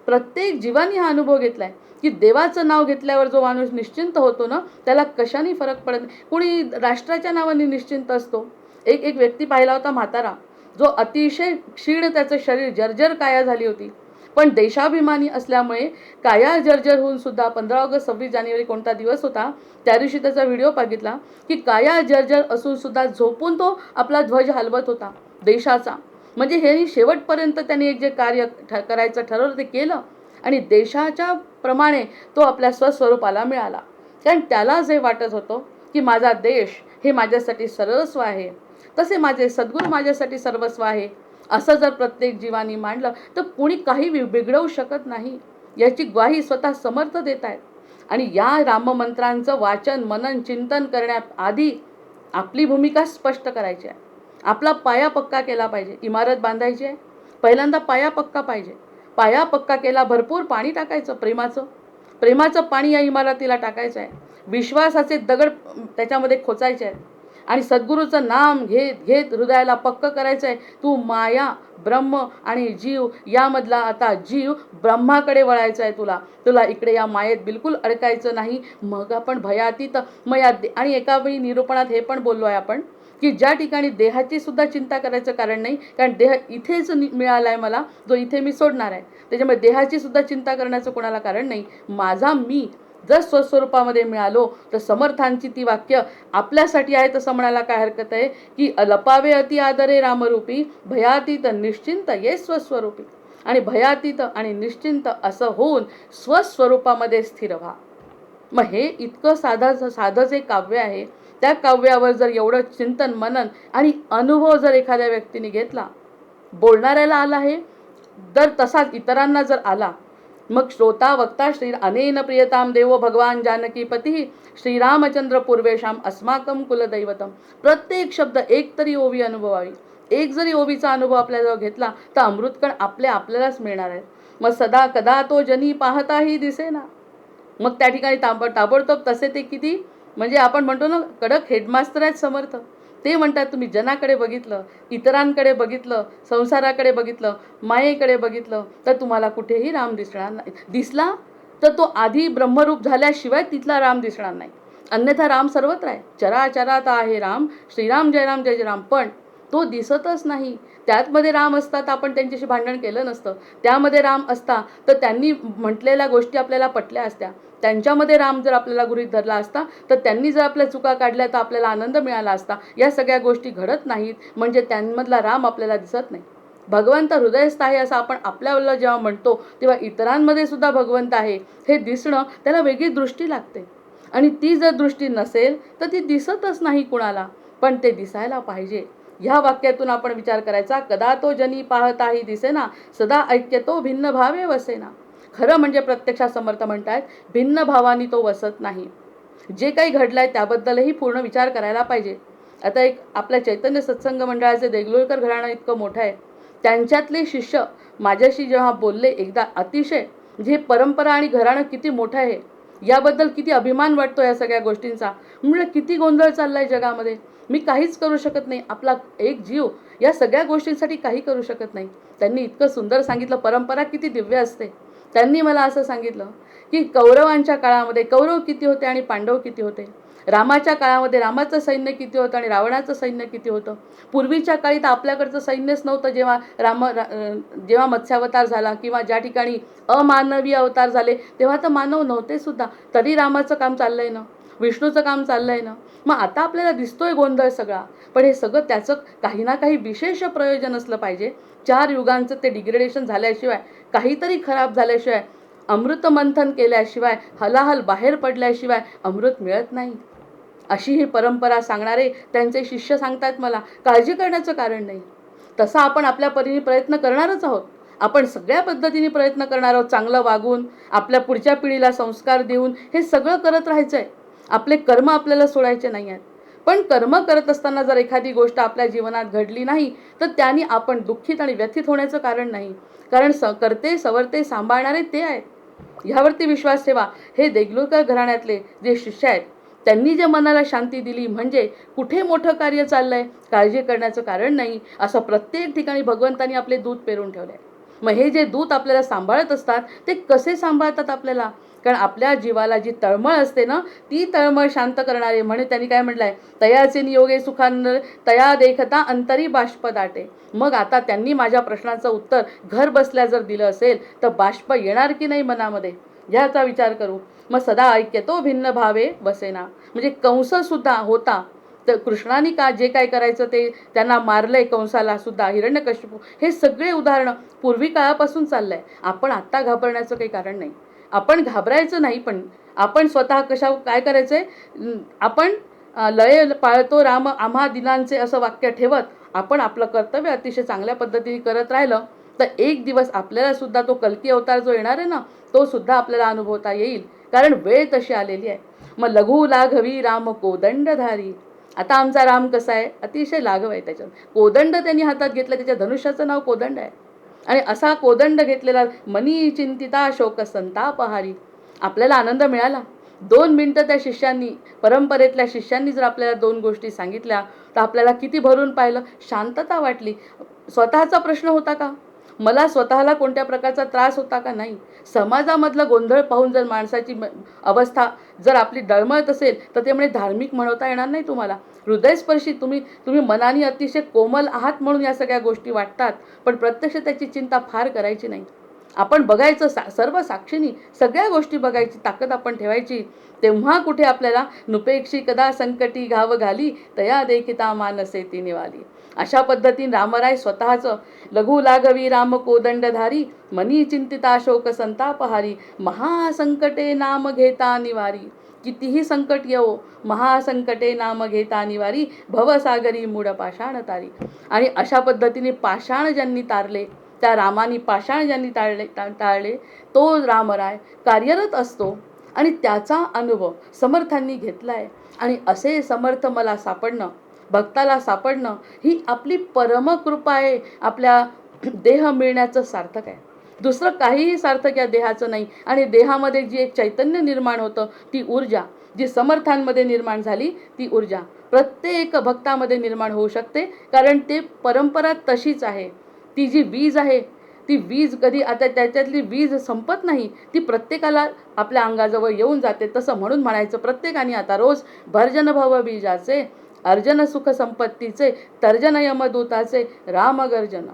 प्रत्येक जीवानी हा अनुभव घेतला आहे की देवाचं नाव घेतल्यावर जो माणूस निश्चिंत होतो ना, त्याला कशाने फरक पडत नाही. कुणी राष्ट्राच्या नावाने निश्चिंत असतो. एक व्यक्ती पाहिला होता म्हातारा, जो अतिशय क्षीण, त्याचं शरीर जर्जर काया झाली होती, पण देशाभिमानी असल्यामुळे काया जर्जर होऊन सुद्धा 15 ऑगस्ट 26 जानेवारी कोणता दिवस होता त्या दिवशी त्याचा व्हिडिओ बघितला की काया जर्जर असून सुद्धा झोपून तो आपला ध्वज हलवत होता देशाचा. म्हणजे हे शेवटपर्यंत त्यांनी एक जे कार्य करायचं ठरवलं ते केलं आणि देशाच्या प्रमाणे तो आपल्या स्वस्वरूपाला मिळाला. कारण त्याला जे वाटत होतं की माझा देश हे माझ्यासाठी सर्वस्व आहे, तसे माझे सद्गुरू माझ्यासाठी सर्वस्व आहे, असं जर प्रत्येक जीवानी मांडलं तर कुणी काही बिघडवू शकत नाही. याची ग्वाही स्वतः समर्थ देत आहेत. आणि या राममंत्रांचं वाचन मनन चिंतन करण्याआधी आपली भूमिका स्पष्ट करायची आहे. आपला पाया पक्का केला पाहिजे. इमारत बांधायची आहे, पहिल्यांदा पाया पक्का पाहिजे. पाया पक्का केला, भरपूर पाणी टाकायचं, प्रेमाचं पाणी या इमारतीला टाकायचं आहे. विश्वासाचे दगड त्याच्यामध्ये खोचायचे आहेत आणि सद्गुरूचं नाम घेत घेत हृदयाला पक्क करायचं आहे. तू माया, ब्रह्म आणि जीव यामधला आता जीव ब्रह्माकडे वळायचं आहे. तुला इकडे या मायेत बिलकुल अडकायचं नाही. मग आपण भयातीत आणि एका वेळी निरूपणात हे पण बोललो आहे आपण की ज्या ठिकाणी देहाची सुद्धा चिंता करायचं कारण नाही, कारण देह इथेच मिळाला आहे मला, जो इथे मी सोडणार आहे. त्याच्यामुळे देहाची सुद्धा चिंता करण्याचं कोणाला कारण नाही. माझा मी जर स्वस्वरूपामध्ये मिळालो तर समर्थांची ती वाक्य आपल्यासाठी आहे तसं म्हणायला काय हरकत आहे की लपावे अति आदरे रामरूपी, भयातीत निश्चिंत ये स्वस्वरूपी. आणि भयातीत आणि निश्चिंत असं होऊन स्वस्वरूपामध्ये स्थिर व्हा. मग हे इतकं साधं जे काव्य आहे, त्या काव्यावर जर एवढं चिंतन मनन आणि अनुभव जर एखाद्या व्यक्तीने घेतला, बोलणाऱ्याला आला आहे जर तसाच इतरांना जर आला, मग श्रोता वक्ता श्री अनेन प्रियताम देवो भगवान जानकीपती श्रीरामचंद्र पूर्वेशाम अस्माकम कुलदैवतम. प्रत्येक शब्द एक तरी ओवी अनुभवावी. एक जरी ओवीचा अनुभव आपल्याजवळ घेतला तर अमृतकण आपल्यालाच मिळणार आहे. मग सदा कदा तो जनी पाहताही दिसेना. मग त्या ठिकाणी ताबडतोब तसे ते किती, म्हणजे आपण म्हणतो ना कडक हेडमास्टर आहेत समर्थ. ते म्हणतात तुम्ही जनाकडे बघितलं, इतरांकडे बघितलं, संसाराकडे बघितलं, मायेकडे बघितलं तर तुम्हाला कुठेही राम दिसणार नाही. दिसला तर तो आधी ब्रह्मरूप झाल्याशिवाय तिथला राम दिसणार नाही. अन्यथा राम सर्वत्र आहे. चराचरात आहे राम, श्रीराम जय राम जय जय राम. पण तो दिसतच नाही. त्यातमध्ये राम असतात आपण त्यांच्याशी भांडण केलं नसतं. त्यामध्ये राम असता तर त्यांनी म्हटलेल्या गोष्टी आपल्याला पटल्या असत्या. त्यांच्यामध्ये राम जर आपल्याला गृहीत धरला असता तर त्यांनी जर आपल्या चुका काढल्या तर आपल्याला आनंद मिळाला असता. या सगळ्या गोष्टी घडत नाहीत म्हणजे त्यांमधला राम आपल्याला दिसत नाही. भगवंत हृदयस्थ आहे असं आपण आपल्याला जेव्हा म्हणतो तेव्हा इतरांमध्ये सुद्धा भगवंत आहे हे दिसणं त्याला वेगळी दृष्टी लागते. आणि ती जर दृष्टी नसेल तर ती दिसतच नाही कुणाला. पण ते दिसायला पाहिजे. ह्या वाक्यातून आपण विचार करायचा, कदा तो जनी पाहताही दिसेना, सदा ऐक्यतो भिन्न भावे वसेना. खरं म्हणजे प्रत्यक्षात समर्थ म्हणतायत, भिन्न भावानी तो वसत नाही. जे काही घडलंय त्याबद्दलही पूर्ण विचार करायला पाहिजे. आता एक आपल्या चैतन्य सत्संग मंडळाचे देगलूरकर घराणं इतकं मोठं आहे, त्यांच्यातले शिष्य माझ्याशी जेव्हा बोलले एकदा, अतिशय म्हणजे परंपरा आणि घराणं किती मोठं आहे याबद्दल किती अभिमान वाटतो या सगळ्या गोष्टींचा. म्हणजे किती गोंधळ चाललाय जगामध्ये, मी काहीच करू शकत नाही, आपला एक जीव या सगळ्या गोष्टींसाठी काही करू शकत नाही. त्यांनी इतकं सुंदर सांगितलं, परंपरा किती दिव्य असते. त्यांनी मला असं सांगितलं की कौरवांच्या काळामध्ये कौरव किती होते आणि पांडव किती होते, रामाच्या काळामध्ये रामाचं सैन्य किती होतं आणि रावणाचं सैन्य किती होतं. पूर्वीच्या काळी तर आपल्याकडचं सैन्यच नव्हतं. जेव्हा मत्स्यावतार झाला किंवा ज्या ठिकाणी अमानवीय अवतार झाले तेव्हा तर मानव नव्हते सुद्धा, तरी रामाचं काम चाललंय ना, विष्णूचं काम चाललंय ना. मग आता आपल्याला दिसतोय गोंधळ सगळा, पण हे सगळं त्याचं काही ना काही विशेष प्रयोजन असलं पाहिजे. 4 युगांचं ते डिग्रेडेशन झाल्याशिवाय, काहीतरी खराब झाल्याशिवाय, अमृत मंथन केल्याशिवाय, हलाहल बाहेर पडल्याशिवाय अमृत मिळत नाही. अशी ही परंपरा सांगणारे त्यांचे शिष्य सांगतात मला. काळजी करण्याचं कारण नाही. तसा आपण आपल्या परीने प्रयत्न करणारच आहोत. आपण सगळ्या पद्धतीने प्रयत्न करणार आहोत, चांगलं वागून, आपल्या पुढच्या पिढीला संस्कार देऊन हे सगळं करत राहायचं आहे. आपले कर्म आपल्याला सोडायचे नाही आहेत. पण कर्म करत असताना जर एखादी गोष्ट आपल्या जीवनात घडली नाही तर त्याने आपण दुःखित आणि व्यथित होण्याचं कारण नाही. कारण करते सवरते सांभाळणारे ते आहेत. ह्यावरती विश्वास ठेवा. हे देगलूरकर घराण्यातले जे शिष्य आहेत त्यांनी जे मनाला शांती दिली, म्हणजे कुठे मोठं कार्य चाललंय, काळजी करण्याचं कारण नाही, असं प्रत्येक ठिकाणी भगवंतानी आपले दूत पेरून ठेवले. मग हे जे दूत आपल्याला सांभाळत असतात ते कसे सांभाळतात आपल्याला, कारण आपल्या जीवाला जी तळमळ असते ना, ती तळमळ शांत करणारे. म्हणे त्यांनी काय म्हटलंय, तयाचे नियोगे सुखांतर तया देखता अंतरी बाष्प दाटे. मग आता त्यांनी माझ्या प्रश्नाचं उत्तर घर बसल्या जर दिलं असेल तर बाष्प येणार की नाही मनामध्ये, ह्याचा विचार करू. मग सदा ऐक्यतो भिन्न भावे वसेना. म्हणजे कंस सुद्धा होता, तर कृष्णाने का जे काय करायचं ते त्यांना मारलंय, कंसाला सुद्धा, हिरण्यकशिपू, हे सगळे उदाहरणं पूर्वी काळापासून चाललंय. आपण आत्ता घाबरण्याचं काही कारण नाही. आपण घाबरायचं नाही, पण आपण स्वतः काय करायचंय, आपण लय पाळतो राम आम्हा दिनांचे असं वाक्य ठेवत आपण आपलं कर्तव्य अतिशय चांगल्या पद्धतीने करत राहिलं तर एक दिवस आपल्याला सुद्धा तो कल्की अवतार जो येणार आहे ना, तो सुद्धा आपल्याला अनुभवता येईल, कारण वेळ तशी आलेली आहे. मग लघु लाघवी राम कोदंडधारी. आता आमचा राम कसा आहे, अतिशय लाघव आहे. त्याच्यात कोदंड त्यांनी हातात घेतलं, त्याच्या धनुष्याचं नाव कोदंड आहे. आणि असा कोदंड घेतलेला मनी चिंतिता शोक संतापहारी. आपल्याला आनंद मिळाला. 2 मिनिटं त्या शिष्यांनी, परंपरेतल्या शिष्यांनी जर आपल्याला 2 गोष्टी सांगितल्या तर आपल्याला किती भरून पाहिलं, शांतता वाटली. स्वतःचा प्रश्न होता का, मला स्वतःला कोणत्या प्रकारचा त्रास होता का, नाही. समाजामधलं गोंधळ पाहून जर माणसाची अवस्था जर आपली डळमळत असेल तर ते म्हणजे धार्मिक म्हणवता येणार नाही तुम्हाला. हृदयस्पर्शी तुम्ही मनाने अतिशय कोमल आहात म्हणून या सगळ्या गोष्टी वाटतात, पण प्रत्यक्ष त्याची चिंता फार करायची नाही. आपण बघायचं, सर्व साक्षीनी सगळ्या गोष्टी बघायची ताकद आपण ठेवायची. तेव्हा कुठे आपल्याला नुपेक्षी कदा संकटी घाव घाली तया देखिता मानसे ती निवाली. अशा पद्धतीने रामराय स्वतःचं लघु लाघवी राम कोदंडधारी मनी चिंतिता शोक संतापहारी महासंकटे नाम घेता निवारी. कितीही संकट येवो, महासंकटे नाम घेता निवारी भवसागरी मूढ पाषाण तारी. आणि अशा पद्धतीने पाषाण ज्यांनी तारले, त्या रामानी पाषाण ज्यांनी टाळले तो रामराय कार्यरत असतो आणि त्याचा अनुभव समर्थांनी घेतलाय. आणि असे समर्थ मला सापडणं, भक्ताला सापडणं ही आपली परमकृपा आहे. आपल्या देह मिळण्याचं सार्थक आहे. दुसरं काहीही सार्थक या देहाचं नाही. आणि देहामध्ये जी एक चैतन्य निर्माण होतं, ती ऊर्जा जी समर्थांमध्ये निर्माण झाली, ती ऊर्जा प्रत्येक भक्तामध्ये निर्माण होऊ शकते, कारण ते परंपरा तशीच आहे. ती जी वीज आहे, ती वीज कधी आता त्याच्यातली वीज संपत नाही, ती प्रत्येकाला आपल्या अंगाजवळ येऊन जाते. तसं म्हणून म्हणायचं प्रत्येकाने आता रोज भर्जन भव बीजाचे अर्जन सुख संपत्तीचे तर्जन यमदूताचे रामगर्जन.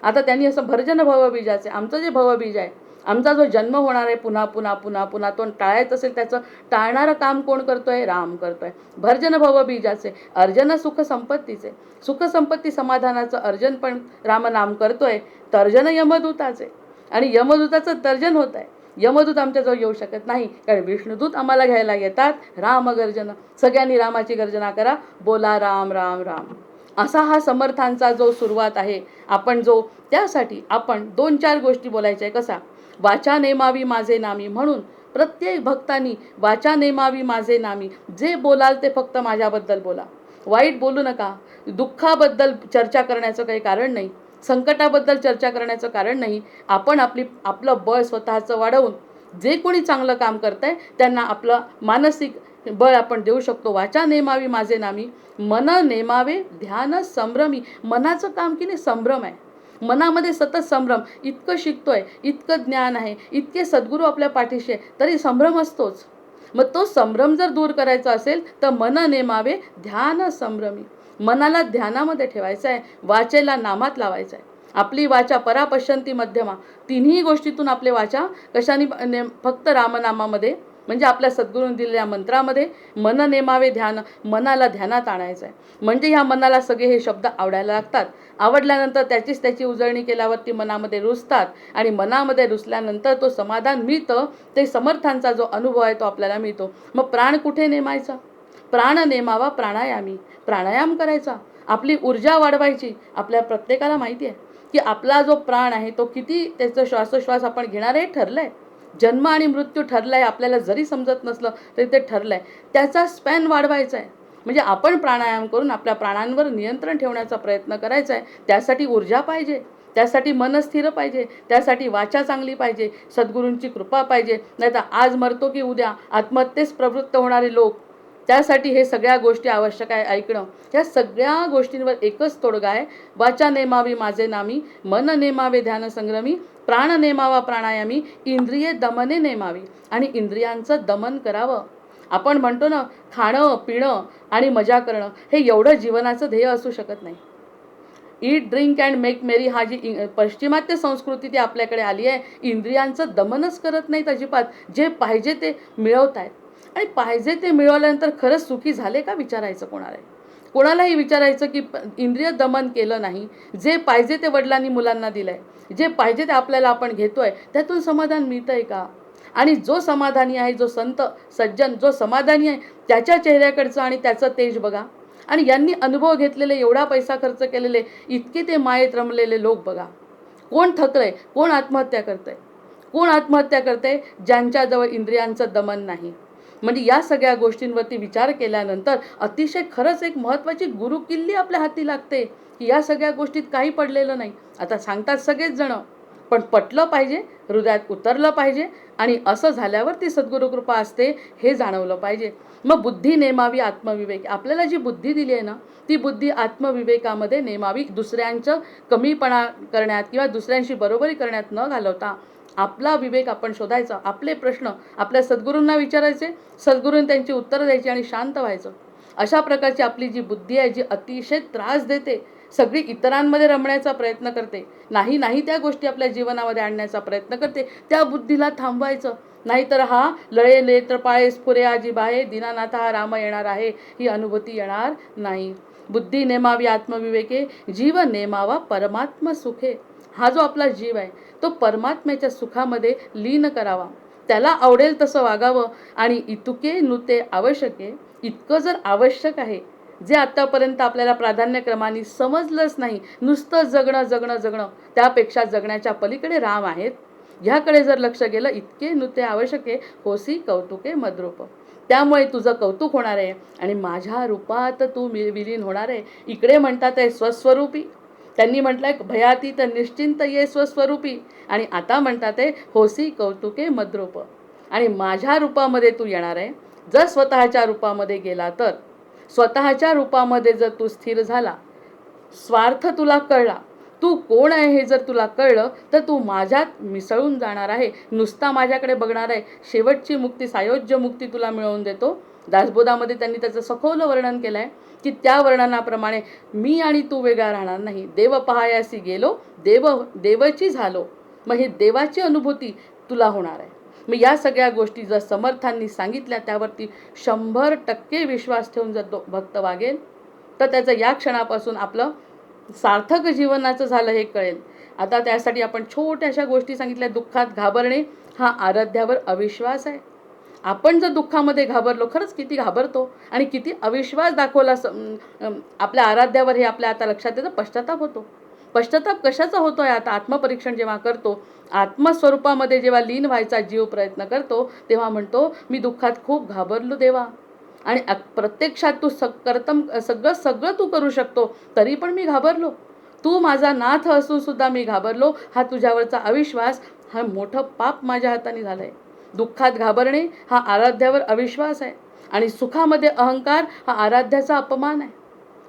आता त्यांनी असं भर्जन भवबीजाचे, आमचं जे भवबीज आहे, आमचा जो जन्म होणार आहे पुन्हा पुन्हा पुन्हा पुन्हा, तो टाळायचं असेल त्याचं टाळणारं काम कोण करतोय, राम करतोय. भर्जन भवबीजाचे अर्जन सुख संपत्तीचे, सुख संपत्ती समाधानाचं अर्जन पण रामनाम करतोय. तर्जन यमदूताचे, आणि यमदूताचं तर्जन होत आहे. यमदूत आमच्याजवळ येऊ शकत नाही, कारण विष्णुदूत आम्हाला घ्यायला येतात. रामगर्जन, सगळ्यांनी रामाची गर्जना करा, बोला राम राम राम. असा हा समर्थांचा जो सुरुवात आहे. आपण जो त्यासाठी आपण 2-4 गोष्टी बोलायच्या आहे. कसा? वाचा नेमावी माझे नामी, म्हणून प्रत्येक भक्तांनी वाचा नेमावी माझे नामी, जे बोलाल ते फक्त माझ्याबद्दल बोला. वाईट बोलू नका. दुःखाबद्दल चर्चा करण्याचं काही कारण नाही, संकटाबद्दल चर्चा करण्याचं कारण नाही. आपण आपलं बळ स्वतःचं वाढवून जे कोणी चांगलं काम करतंय त्यांना आपलं मानसिक बळ आपण देऊ शकतो. वाचा नेमावी माझे नामी, मन नेमावे ध्यान संभ्रमी. मनाचं काम की नाही संभ्रम आहे. मनामध्ये सतत संभ्रम. इतकं शिकतोय, इतकं ज्ञान आहे, इतके सद्गुरू आपल्या पाठीशी आहे, तरी संभ्रम असतोच. मग तो संभ्रम जर दूर करायचा असेल तर मन नेमावे ध्यान संभ्रमी. मनाला ध्यानामध्ये ठेवायचं आहे, वाचेला नामात लावायचं आहे. आपली वाचा परापश्यंती मध्यमा, तिन्ही गोष्टीतून आपले वाचा कशाने फक्त रामनामामध्ये, म्हणजे आपल्या सद्गुरूंनी दिलेल्या मंत्रामध्ये मन नेमावे ध्यान, मनाला ध्यानात आणायचं आहे. म्हणजे ह्या मनाला सगळे हे शब्द आवडायला लागतात. आवडल्यानंतर त्याची उजळणी केल्यावरती मनामध्ये रुजतात, आणि मनामध्ये रुजल्यानंतर तो समाधान मिळतं. ते समर्थांचा जो अनुभव आहे तो आपल्याला मिळतो. मग प्राण कुठे नेमायचा? प्राण नेमावा प्राणायामी. प्राणायाम करायचा, आपली ऊर्जा वाढवायची. आपल्या प्रत्येकाला माहिती आहे की आपला जो प्राण आहे तो किती, त्याचं श्वासोश्वास आपण घेणार आहे ठरलंय. जन्म आणि मृत्यू ठरलाय, आपल्याला जरी समजत नसलं तरी ते ठरलंय. त्याचा स्पॅन वाढवायचा आहे. म्हणजे आपण प्राणायाम करून आपल्या प्राणांवर नियंत्रण ठेवण्याचा प्रयत्न करायचा आहे. त्यासाठी ऊर्जा पाहिजे, त्यासाठी मन स्थिर पाहिजे, त्यासाठी वाचा चांगली पाहिजे, सद्गुरूंची कृपा पाहिजे. नाहीतर आज मरतो की उद्या आत्महत्येस प्रवृत्त होणारे लोक, त्यासाठी हे सगळ्या गोष्टी आवश्यक आहे ऐकणं. ह्या सगळ्या गोष्टींवर एकच तोडगा आहे. वाचा नेमावी माझे नामी, मन नेमावे ध्यान संग्रमी, प्राण नेमावा प्राणायामी, इंद्रिये दमने नेमावी. आणि इंद्रियांचं दमन करावं. आपण म्हणतो ना, खाणं पिणं आणि मजा करणं हे एवढं जीवनाचं ध्येय असू शकत नाही. ईट ड्रिंक अँड मेक मेरी, हा जी पश्चिमात्य संस्कृती ती आपल्याकडे आली आहे, इंद्रियांचं दमनच करत नाहीत अजिबात. जे पाहिजे ते मिळवत आहेत, आणि पाहिजे ते मिळवल्यानंतर खरंच सुखी झाले का विचारायचं कोणाला. कोणालाही विचारायचं की इंद्रिय दमन केलं नाही, जे पाहिजे ते वडिलांनी मुलांना दिलंय, जे पाहिजे ते आपल्याला आपण घेतोय, त्यातून समाधान मिळतंय का? आणि जो समाधानी आहे, जो संत सज्जन जो समाधानी आहे, त्याच्या चेहऱ्याकडचं आणि त्याचं तेज बघा. आणि यांनी अनुभव घेतलेले, एवढा पैसा खर्च केलेले, इतके ते मायेत रमलेले लोक बघा. कोण थकलंय, कोण आत्महत्या करतंय, कोण आत्महत्या करतंय? ज्यांच्याजवळ इंद्रियांचं दमन नाही. म्हणजे या सगळ्या गोष्टींवरती विचार केल्यानंतर अतिशय खरंच एक महत्त्वाची गुरुकिल्ली आपल्या हाती लागते, की या सगळ्या गोष्टीत काही पडलेलं नाही. आता सांगतात सगळेच जण, पण पटलं पाहिजे, हृदयात उतरलं पाहिजे, आणि असं झाल्यावर ती सद्गुरू कृपा असते हे जाणवलं पाहिजे. मग बुद्धी नेमावी आत्मविवेक. आपल्याला जी बुद्धी दिली आहे ना, ती बुद्धी आत्मविवेकामध्ये नेमावी. दुसऱ्यांचं कमीपणा करण्यात किंवा दुसऱ्यांशी बरोबरी करण्यात न घालवता आपला विवेक आपण शोधायचा. आपले प्रश्न आपल्या सद्गुरूंना विचारायचे, सद्गुरूंनी त्यांची उत्तरं द्यायची आणि शांत व्हायचं. अशा प्रकारची आपली जी बुद्धी आहे, जी अतिशय त्रास देते, सगळी इतरांमध्ये रमण्याचा प्रयत्न करते, नाही त्या गोष्टी आपल्या जीवनामध्ये आणण्याचा प्रयत्न करते, त्या बुद्धीला थांबवायचं. नाहीतर हा लळे नेत्रपाळे स्फुरे आजी बाहे, दीनानाथ हा राम येणार आहे, ही अनुभूती येणार नाही. बुद्धी नेमावी आत्मविवेके, जीव नेमावा परमात्म सुखे. हा जो आपला जीव आहे तो परमात्म्याच्या सुखामध्ये लीन करावा, त्याला आवडेल तसं वागावं. आणि इतुके नुते आवश्यके, इतकं जर आवश्यक आहे, जे आत्तापर्यंत आपल्याला प्राधान्यक्रमाने समजलंच नाही, नुसतं जगणं, त्यापेक्षा जगण्याच्या पलीकडे राम आहेत, ह्याकडे जर लक्ष गेलं, इतके नुते आवश्यके होसी कौतुके मद्रूप. त्यामुळे तुझं कौतुक होणार आहे आणि माझ्या रूपात तू विलीन होणार आहे. इकडे म्हणतात आहे स्वस्वरूपी, त्यांनी म्हटलंय भयातीत निश्चिंत ये स्वस्वरूपी, आणि आता म्हणतात आहे होसी कौतुके मद्रूप. आणि माझ्या रूपामध्ये तू येणार आहे. जर स्वतःच्या रूपामध्ये गेला तर, स्वतःच्या रूपामध्ये जर तू स्थिर झाला, स्वार्थ तुला कळला, तू कोण आहे हे जर तुला कळलं, तर तू माझ्यात मिसळून जाणार आहे, नुसता माझ्याकडे बघणार आहे. शेवटची मुक्ती, सायोज्य मुक्ती तुला मिळवून देतो. दासबोधामध्ये त्यांनी त्याचं सखोल वर्णन केलं आहे की त्या वर्णनाप्रमाणे मी आणि तू वेगळा राहणार नाही. देव पहायासी गेलो, देवची झालो. मग ही देवाची अनुभूती तुला होणार आहे. मग या सगळ्या गोष्टी जर समर्थांनी सांगितल्या, त्यावरती 100% विश्वास ठेवून जर तो भक्त वागेल, तर त्याचं या क्षणापासून आपलं सार्थक जीवनाचं झालं हे कळेल. आता त्यासाठी आपण छोट्याशा गोष्टी सांगितल्या. दुःखात घाबरणे हा आराध्यावर अविश्वास आहे. आपण जर दुःखामध्ये घाबरलो, खरंच किती घाबरतो आणि किती अविश्वास दाखवला आपल्या आराध्यावर, हे आपल्या आता लक्षात येतं. पश्चाताप होतो. पश्चाताप कशाचा होतोय? आता आत्मपरीक्षण जेव्हा करतो, आत्मस्वरूपामध्ये जेव्हा लीन व्हायचा जीव प्रयत्न करतो, तेव्हा म्हणतो मी दुःखात खूप घाबरलो देवा, आणि प्रत्यक्षात तू सगळं तू करू शकतो, तरी पण मी घाबरलो. तू माझा नाथ असून सुद्धा मी घाबरलो. हा तुझ्यावरचा अविश्वास, हा मोठं पाप माझ्या हाताने झालंय. दुःखात घाबरणे हा आराध्यावर अविश्वास आहे, आणि सुखामध्ये अहंकार हा आराध्याचा अपमान आहे.